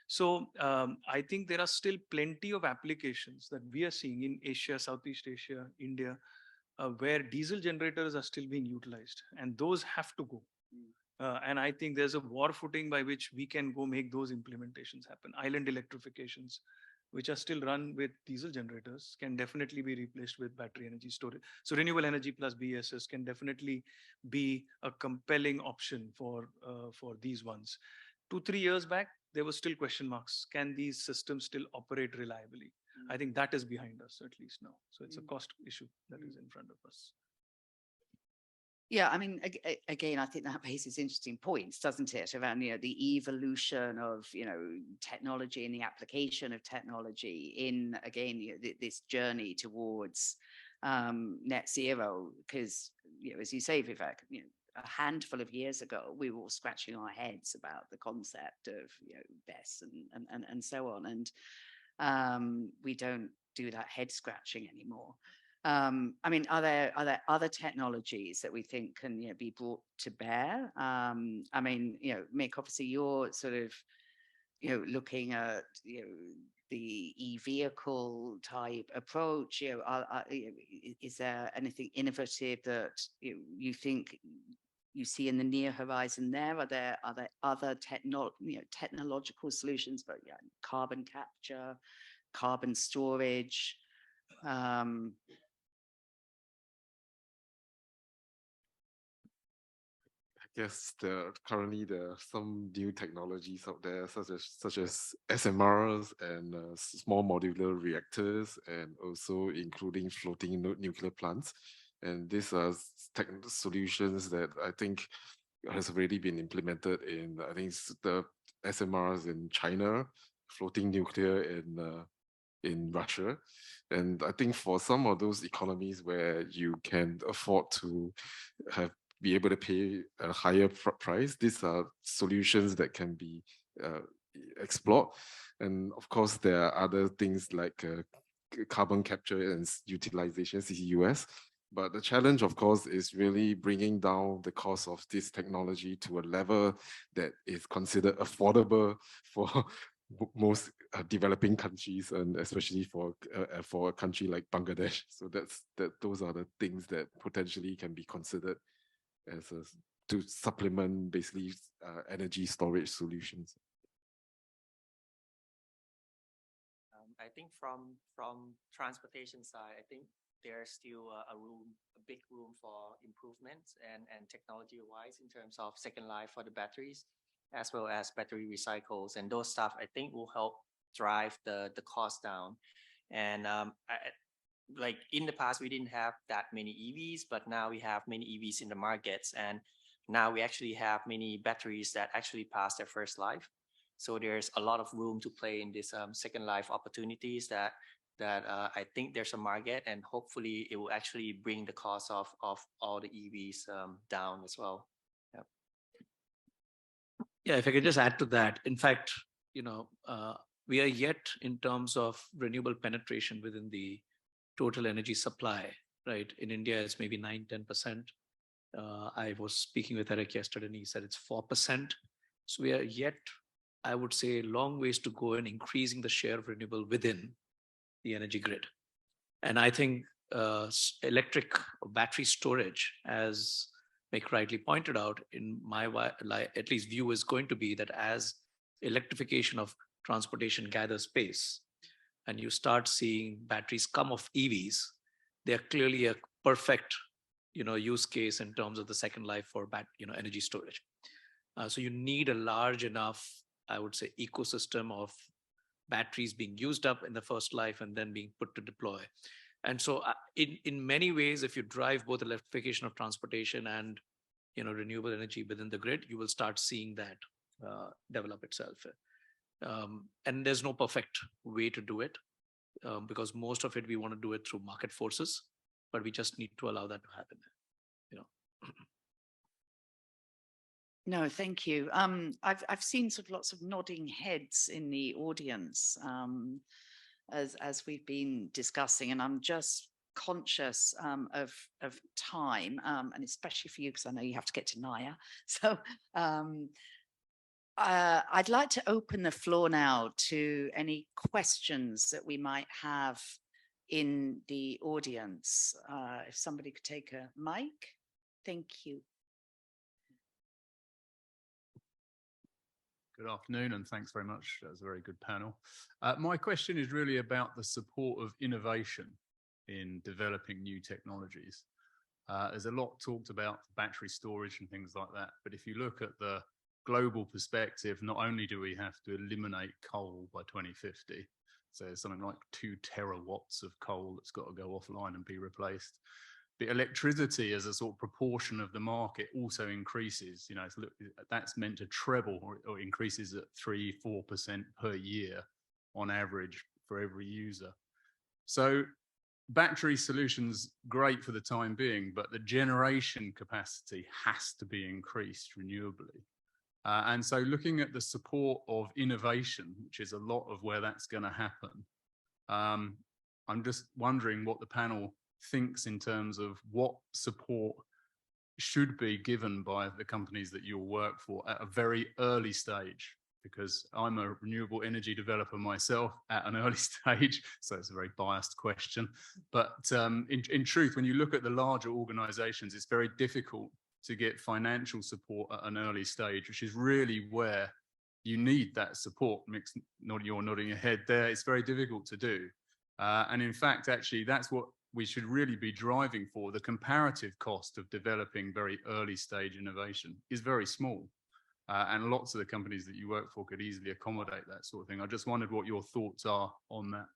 So I think there are still plenty of applications that we are seeing in Asia, Southeast Asia, India, where diesel generators are still being utilized, and those have to go. And I think there's a war footing by which we can go make those implementations happen. Island electrifications, which are still run with diesel generators, can definitely be replaced with battery energy storage. So renewable energy plus BESS can definitely be a compelling option for these ones. 2-3 years back, there were still question marks. Can these systems still operate reliably? I think that is behind us, at least now. So it's a cost issue that is in front of us. Yeah, I mean, again, I think that raises interesting points, doesn't it, around the evolution of technology and the application of technology in, again, this journey towards net zero. Because as you say, Vivek, a handful of years ago, we were all scratching our heads about the concept of BESS and so on, and we don't do that head scratching anymore. I mean, are there other technologies that we think can be brought to bear? I mean, Mick, obviously you're sort of looking at the e-vehicle type approach. Is there anything innovative that you think you see in the near horizon there? Are there other technological solutions, but carbon capture, carbon storage? Yes, currently there are some new technologies out there, such as SMRs and small modular reactors, and also including floating nuclear plants. And these are solutions that I think has already been implemented in, I think, the SMRs in China, floating nuclear in Russia. And I think for some of those economies where you can afford to be able to pay a higher price, these are solutions that can be uh, explored. And of course, there are other things like carbon capture and utilization, CCUS. But the challenge, of course, is really bringing down the cost of this technology to a level that is considered affordable for most developing countries, and especially for a country like Bangladesh. So those are the things that potentially can be considered as to supplement basically energy storage solutions. I think from transportation side, I think there's still a big room for improvements and technology wise in terms of second life for the batteries, as well as battery recycles, and those stuff I think will help drive the cost down. And like in the past, we didn't have that many EVs, but now we have many EVs in the markets, and now we actually have many batteries that actually pass their first life. So there's a lot of room to play in this second life opportunities that I think there's a market, and hopefully it will actually bring the cost of all the EVs down as well. Yeah. Yeah, if I could just add to that. In fact, we are yet in terms of renewable penetration within the total energy supply, right? In India, it's maybe 9-10%. I was speaking with Eric yesterday and he said it's 4%. So we are yet, I would say, long ways to go in increasing the share of renewable within the energy grid. And I think electric battery storage, as Mick rightly pointed out, in my at least view, is going to be that as electrification of transportation gathers pace and you start seeing batteries come off EVs, they are clearly a perfect use case in terms of the second life for energy storage. So you need a large enough, I would say, ecosystem of batteries being used up in the first life and then being put to deploy. And so in many ways, if you drive both electrification of transportation and renewable energy within the grid, you will start seeing that develop itself. And there's no perfect way to do it because most of it we want to do it through market forces, but we just need to allow that to happen. No, thank you. I've seen sort of lots of nodding heads in the audience as we've been discussing, and I'm just conscious of time, and especially for you because I know you have to get to Naya. So I'd like to open the floor now to any questions that we might have in the audience. If somebody could take a mic, thank you. Good afternoon, and thanks very much. That was a very good panel. My question is really about the support of innovation in developing new technologies. There's a lot talked about battery storage and things like that, but if you look at the global perspective, not only do we have to eliminate coal by 2050, so there's something like 2 terawatts of coal that's got to go offline and be replaced. But electricity as a sort of proportion of the market also increases. That's meant to treble or increases at 3-4% per year on average for every user. So battery solutions, great for the time being, but the generation capacity has to be increased renewably. And so looking at the support of innovation, which is a lot of where that's going to happen, I'm just wondering what the panel thinks in terms of what support should be given by the companies that you'll work for at a very early stage, because I'm a renewable energy developer myself at an early stage, so it's a very biased question. But in truth, when you look at the larger organizations, it's very difficult to get financial support at an early stage, which is really where you need that support. You're nodding your head there. It's very difficult to do. And in fact, actually, that's what we should really be driving for. The comparative cost of developing very early stage innovation is very small. And lots of the companies that you work for could easily accommodate that sort of thing. I just wondered what your thoughts are on that.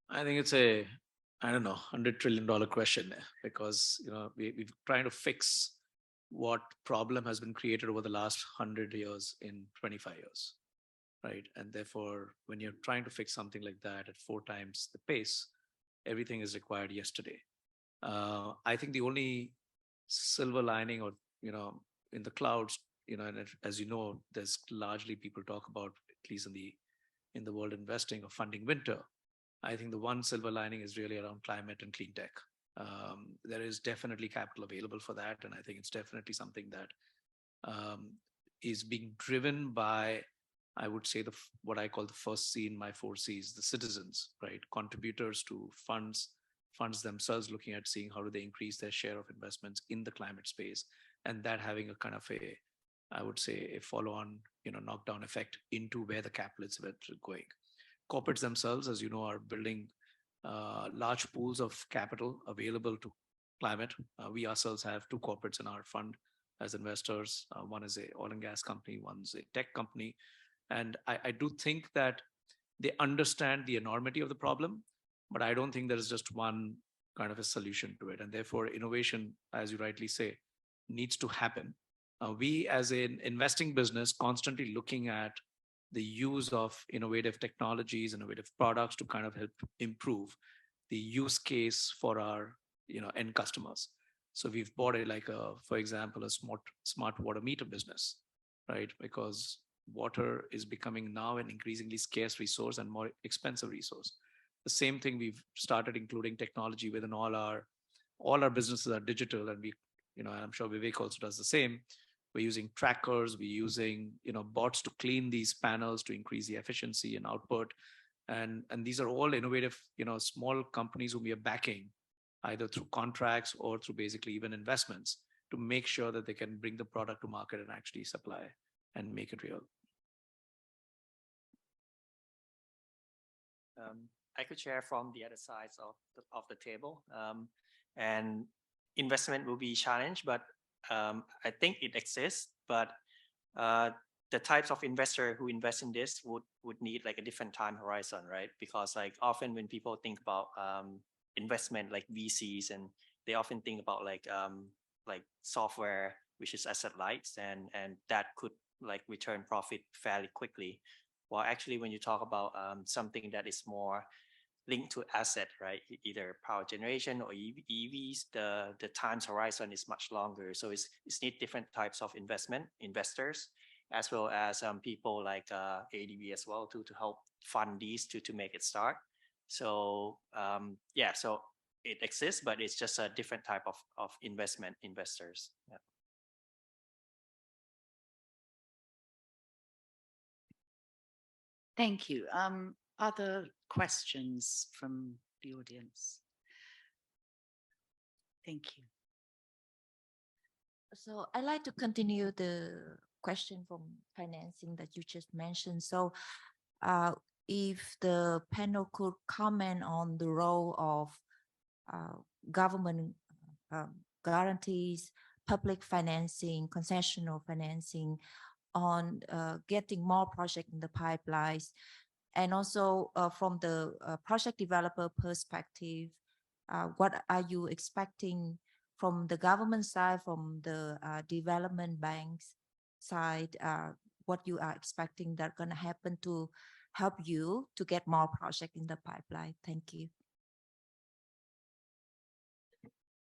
I think it's a, $100 trillion question, because, we're trying to fix what problem has been created over the last 100 years in 25 years. Right. And therefore, when you're trying to fix something like that at 4 times the pace, everything is required yesterday. I think the only silver lining or, in the clouds, and as you know, there's largely people talk about, at least in the world investing or funding winter. I think the one silver lining is really around climate and clean tech. There is definitely capital available for that, and I think it's definitely something that is being driven by, I would say, what I call the first C in my 4Cs, the citizens, right? Contributors to funds themselves, looking at seeing how do they increase their share of investments in the climate space, and that having a kind of I would say, a follow-on, knockdown effect into where the capital is going. Corporates themselves, as you know, are building large pools of capital available to climate. We ourselves have 2 corporates in our fund as investors. One is a oil and gas company, one's a tech company. And I do think that they understand the enormity of the problem, but I don't think there is just one kind of a solution to it. And therefore, innovation, as you rightly say, needs to happen. We as an investing business constantly looking at the use of innovative technologies, innovative products to kind of help improve the use case for our end customers. So we've bought for example, a smart water meter business, right? Because water is becoming now an increasingly scarce resource and more expensive resource. The same thing, we've started including technology within all our businesses are digital, and I'm sure Vivek also does the same. We're using trackers, we're using bots to clean these panels to increase the efficiency and output. And these are all innovative, small companies whom we are backing, either through contracts or through basically even investments, to make sure that they can bring the product to market and actually supply and make it real. I could share from the other sides of the table. And investment will be challenged, but I think it exists. But the types of investor who invest in this would need like a different time horizon, right? Because like often when people think about investment like VCs, and they often think about like software, which is asset light, and that could like return profit fairly quickly. Well, actually, when you talk about something that is more linked to asset, right? Either power generation or EVs, the time horizon is much longer. So it's need different types of investors, as well as people like ADB as well to help fund these to make it start. So yeah, so it exists, but it's just a different type of investors. Yeah. Thank you. Other questions from the audience? Thank you. So I'd like to continue the question from financing that you just mentioned. So if the panel could comment on the role of government guarantees, public financing, concessional financing on getting more projects in the pipelines. And also from the project developer perspective, what are you expecting from the government side, from the development banks side, what you are expecting that going to happen to help you to get more projects in the pipeline? Thank you.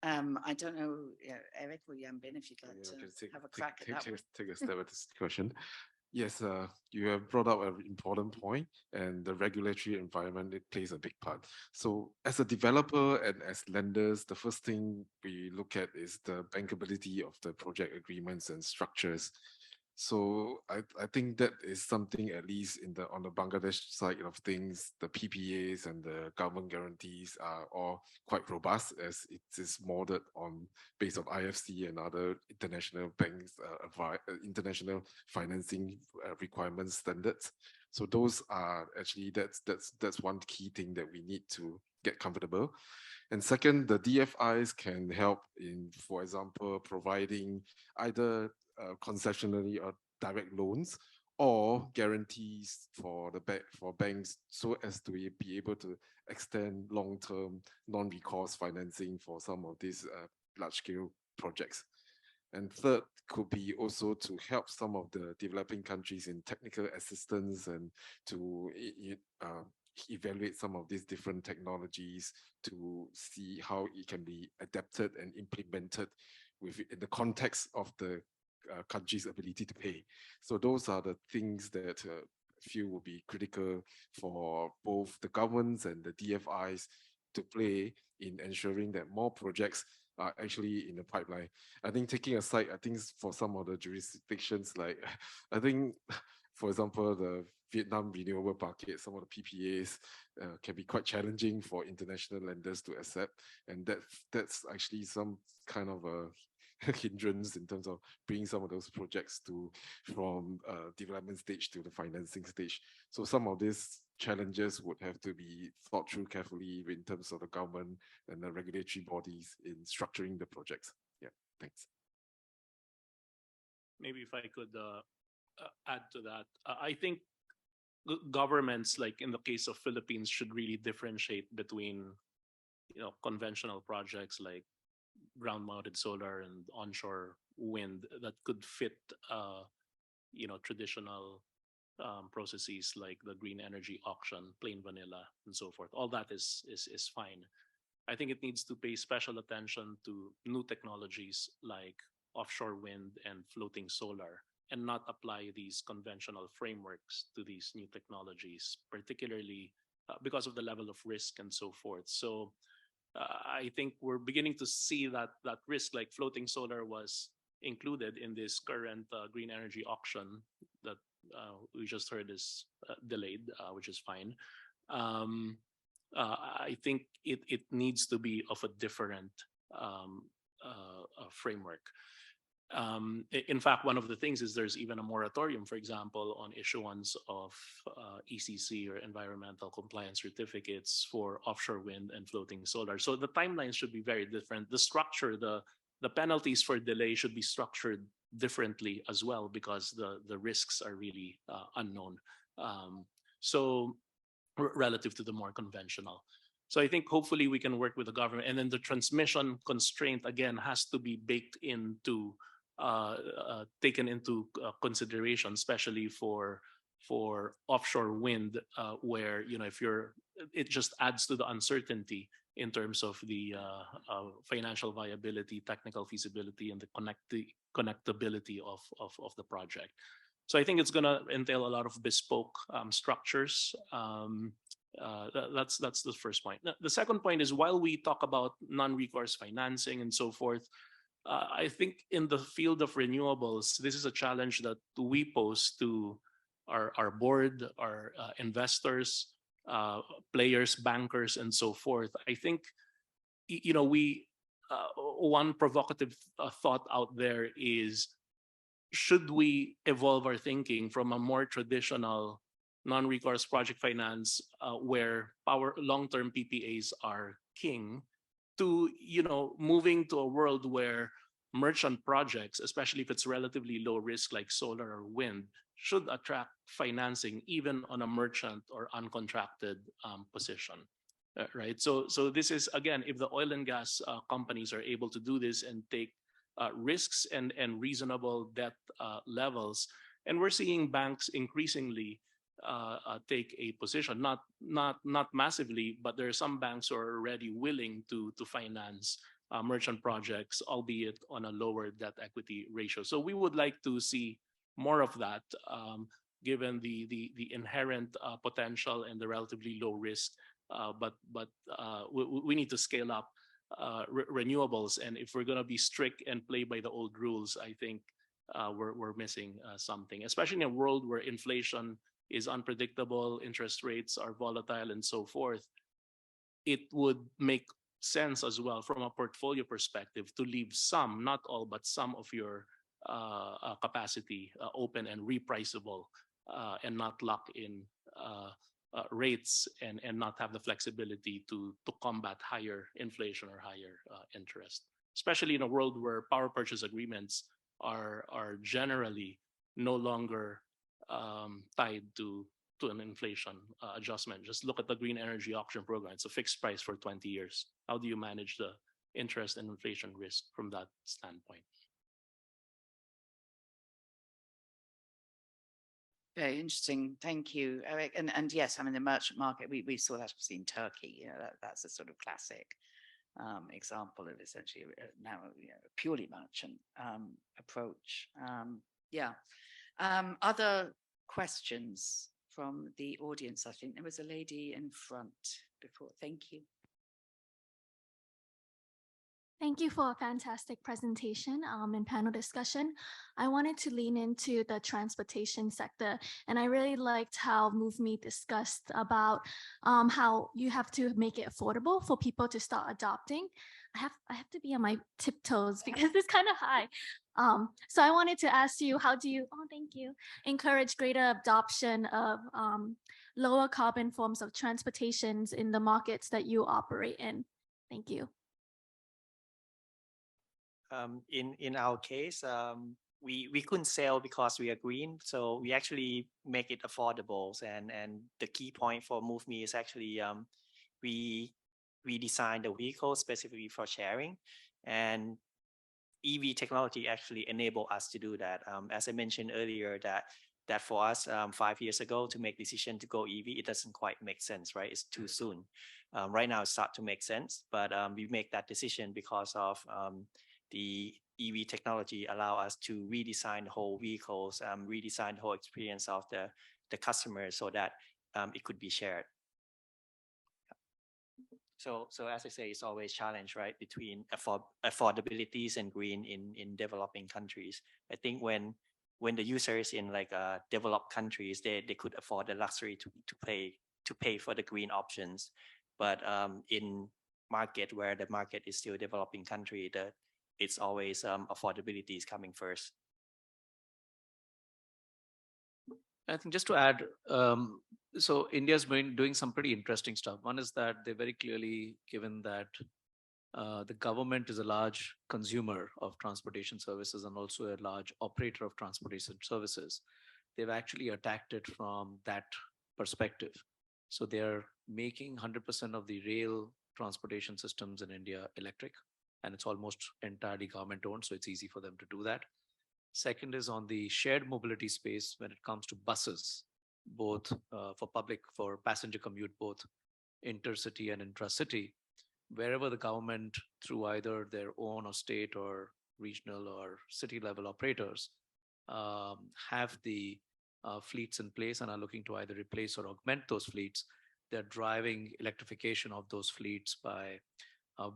I don't know, Eric or Yan Bin, if you'd like to have a crack at that one. Take a stab at this question. Yes, you have brought up an important point, and the regulatory environment, it plays a big part. So as a developer and as lenders, the first thing we look at is the bankability of the project agreements and structures. So I think that is something, at least on the Bangladesh side of things, the PPAs and the government guarantees are all quite robust, as it is modeled based on IFC and other international banks, international financing requirements standards. So those are actually that's one key thing that we need to get comfortable. And second, the DFIs can help in, for example, providing either concessionally or direct loans or guarantees for banks, so as to be able to extend long-term non-recourse financing for some of these large-scale projects. And third could be also to help some of the developing countries in technical assistance and to evaluate some of these different technologies to see how it can be adapted and implemented in the context of the country's ability to pay. So those are the things that I feel will be critical for both the governments and the DFIs to play in ensuring that more projects are actually in the pipeline. I think taking aside, I think for some of the jurisdictions, like I think, for example, the Vietnam renewable market, some of the PPAs can be quite challenging for international lenders to accept, and that's actually some kind of a hindrance in terms of bringing some of those projects from development stage to the financing stage. So some of these challenges would have to be thought through carefully in terms of the government and the regulatory bodies in structuring the projects. Yeah, thanks. Maybe if I could add to that, I think governments, like in the case of Philippines, should really differentiate between, conventional projects like ground-mounted solar and onshore wind that could fit, traditional processes like the green energy auction, plain vanilla, and so forth. All that is fine. I think it needs to pay special attention to new technologies like offshore wind and floating solar, and not apply these conventional frameworks to these new technologies, particularly because of the level of risk and so forth. So I think we're beginning to see that risk, like floating solar was included in this current green energy auction that we just heard is delayed, which is fine. I think it needs to be of a different framework. In fact, one of the things is there's even a moratorium, for example, on issuance of ECC or environmental compliance certificates for offshore wind and floating solar. So the timelines should be very different. The structure, the penalties for delay should be structured differently as well, because the risks are really unknown. So relative to the more conventional. So I think hopefully we can work with the government, and then the transmission constraint again has to be baked into, taken into consideration, especially for offshore wind, where if it just adds to the uncertainty in terms of the financial viability, technical feasibility, and the connectability of the project. So I think it's going to entail a lot of bespoke structures. That's the first point. The second point is, while we talk about non-recourse financing and so forth, I think in the field of renewables, this is a challenge that we pose to our board, our investors, players, bankers, and so forth. I think, one provocative thought out there is, should we evolve our thinking from a more traditional non-recourse project finance, where long-term PPAs are king, to moving to a world where merchant projects, especially if it's relatively low risk like solar or wind, should attract financing even on a merchant or uncontracted position, right? So this is, again, if the oil and gas companies are able to do this and take risks and reasonable debt levels, and we're seeing banks increasingly take a position, not massively, but there are some banks who are already willing to finance merchant projects, albeit on a lower debt equity ratio. So we would like to see more of that, given the inherent potential and the relatively low risk. But we need to scale up renewables, and if we're going to be strict and play by the old rules, I think we're missing something, especially in a world where inflation is unpredictable, interest rates are volatile, and so forth. It would make sense as well from a portfolio perspective to leave some, not all, but some of your capacity open and repriceable, and not lock in rates, and not have the flexibility to combat higher inflation or higher interest, especially in a world where power purchase agreements are generally no longer tied to an inflation adjustment. Just look at the green energy auction program. It's a fixed price for 20 years. How do you manage the interest and inflation risk from that standpoint? Very interesting. Thank you, Eric. And yes, I mean, the merchant market, we saw that obviously in Turkey. That's a sort of classic example of essentially now purely merchant approach. Yeah. Other questions from the audience? I think there was a lady in front before. Thank you. Thank you for a fantastic presentation and panel discussion. I wanted to lean into the transportation sector, and I really liked how MoveMe discussed about how you have to make it affordable for people to start adopting. I have to be on my tiptoes because it's kind of high. So I wanted to ask you, how do you, thank you, encourage greater adoption of lower carbon forms of transportations in the markets that you operate in? Thank you. In our case, we couldn't sell because we are green, so we actually make it affordable. And the key point for MoveMe is actually we designed the vehicle specifically for sharing, and EV technology actually enable us to do that. As I mentioned earlier, that for us 5 years ago to make decision to go EV, it doesn't quite make sense, right? It's too soon. Right now, it start to make sense, but we make that decision because of the EV technology allow us to redesign the whole vehicles, redesign the whole experience of the customer so that it could be shared. So as I say, it's always challenge, right, between affordabilities and green in developing countries. I think when the user is in like developed countries, they could afford the luxury to pay for the green options, but in market where the market is still developing country, it's always affordability is coming first. I think just to add, so India's been doing some pretty interesting stuff. One is that they're very clearly given that the government is a large consumer of transportation services and also a large operator of transportation services. They've actually attacked it from that perspective. So they're making 100% of the rail transportation systems in India electric, and it's almost entirely government owned, so it's easy for them to do that. Second is on the shared mobility space when it comes to buses, both for passenger commute, both intercity and intracity, wherever the government through either their own or state or regional or city level operators have the fleets in place and are looking to either replace or augment those fleets, they're driving electrification of those fleets by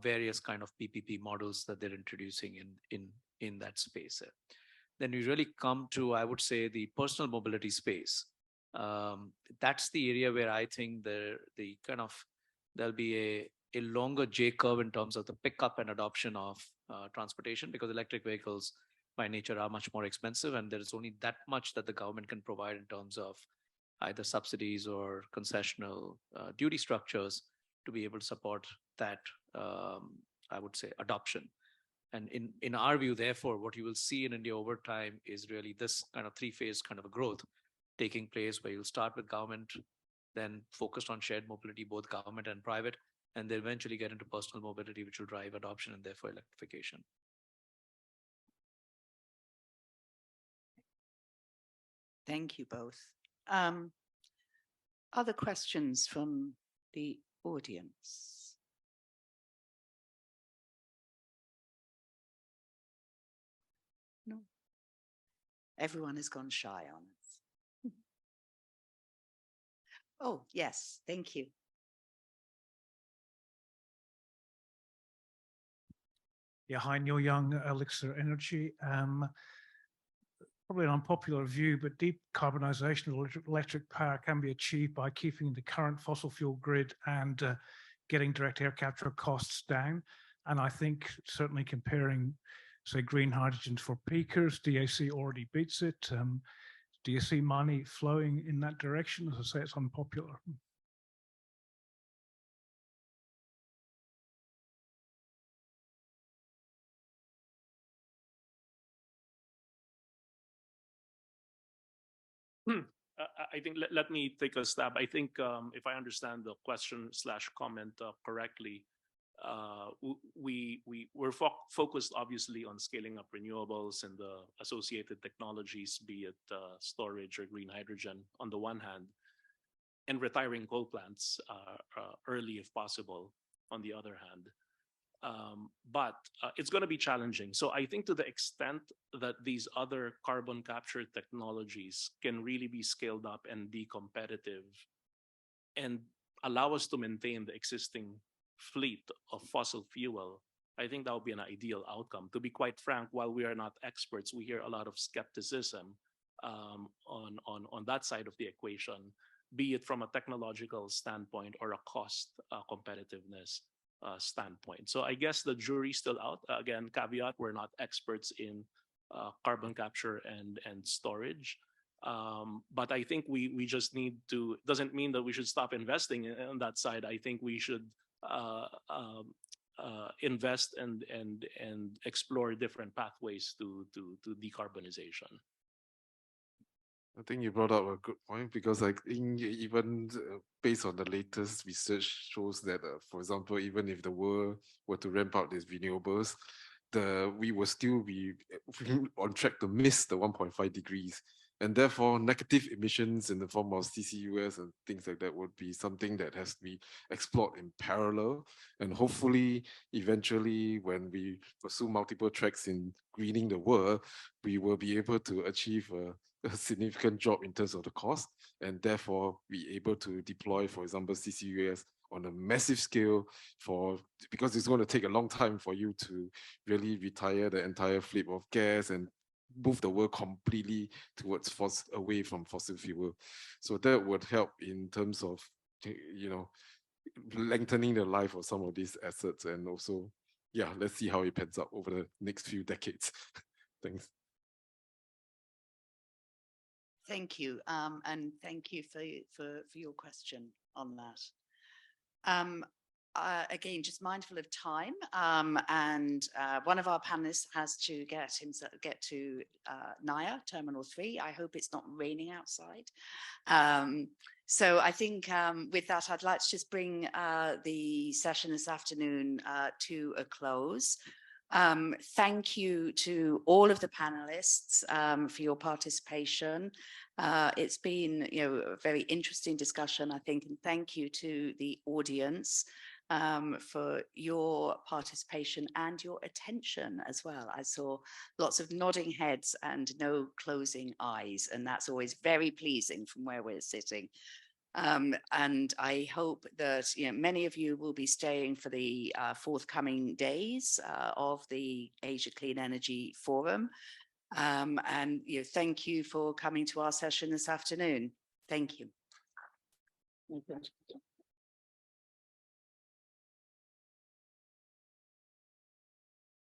various kind of PPP models that they're introducing in that space. Then we really come to, I would say, the personal mobility space. That's the area where I think there'll be a longer J curve in terms of the pickup and adoption of transportation, because electric vehicles by nature are much more expensive, and there is only that much that the government can provide in terms of either subsidies or concessional duty structures to be able to support that, I would say, adoption. And in our view, therefore, what you will see in India over time is really this kind of three-phase kind of a growth taking place, where you'll start with government, then focused on shared mobility, both government and private, and then eventually get into personal mobility, which will drive adoption and therefore electrification. Thank you both. Other questions from the audience? No. Everyone has gone shy on us. Oh, yes, thank you. Yeah, hi, Neil Young, Elixir Energy. Probably an unpopular view, but decarbonization of electric power can be achieved by keeping the current fossil fuel grid and getting direct air capture costs down. And I think certainly comparing, say, green hydrogen for peakers, DAC already beats it. Do you see money flowing in that direction? As I say, it's unpopular. I think let me take a stab. I think if I understand the question / comment correctly, we're focused obviously on scaling up renewables and the associated technologies, be it storage or green hydrogen on the one hand, and retiring coal plants early if possible on the other hand. But it's going to be challenging. So I think to the extent that these other carbon capture technologies can really be scaled up and be competitive and allow us to maintain the existing fleet of fossil fuel, I think that would be an ideal outcome. To be quite frank, while we are not experts, we hear a lot of skepticism on that side of the equation, be it from a technological standpoint or a cost competitiveness standpoint. So I guess the jury's still out. Again, caveat, we're not experts in carbon capture and storage. But I think we just need to, doesn't mean that we should stop investing on that side. I think we should invest and explore different pathways to decarbonization. I think you brought up a good point, because I think even based on the latest research shows that, for example, even if the world were to ramp up these renewables, we will still be on track to miss the 1.5 degrees. And therefore, negative emissions in the form of CCUS and things like that would be something that has to be explored in parallel. And hopefully, eventually, when we pursue multiple tracks in greening the world, we will be able to achieve a significant drop in terms of the cost, and therefore be able to deploy, for example, CCUS on a massive scale, because it's going to take a long time for you to really retire the entire fleet of gas and move the world completely towards away from fossil fuel. So that would help in terms of, lengthening the life of some of these assets, and also, yeah, let's see how it pans out over the next few decades. Thanks. Thank you, and thank you for your question on that. Again, just mindful of time, and one of our panelists has to get to Naya Terminal 3. I hope it's not raining outside. So I think with that, I'd like to just bring the session this afternoon to a close. Thank you to all of the panelists for your participation. It's been, a very interesting discussion, I think, and thank you to the audience for your participation and your attention as well. I saw lots of nodding heads and no closing eyes, and that's always very pleasing from where we're sitting. And I hope that many of you will be staying for the forthcoming days of the Asia Clean Energy Forum. And thank you for coming to our session this afternoon. Thank you.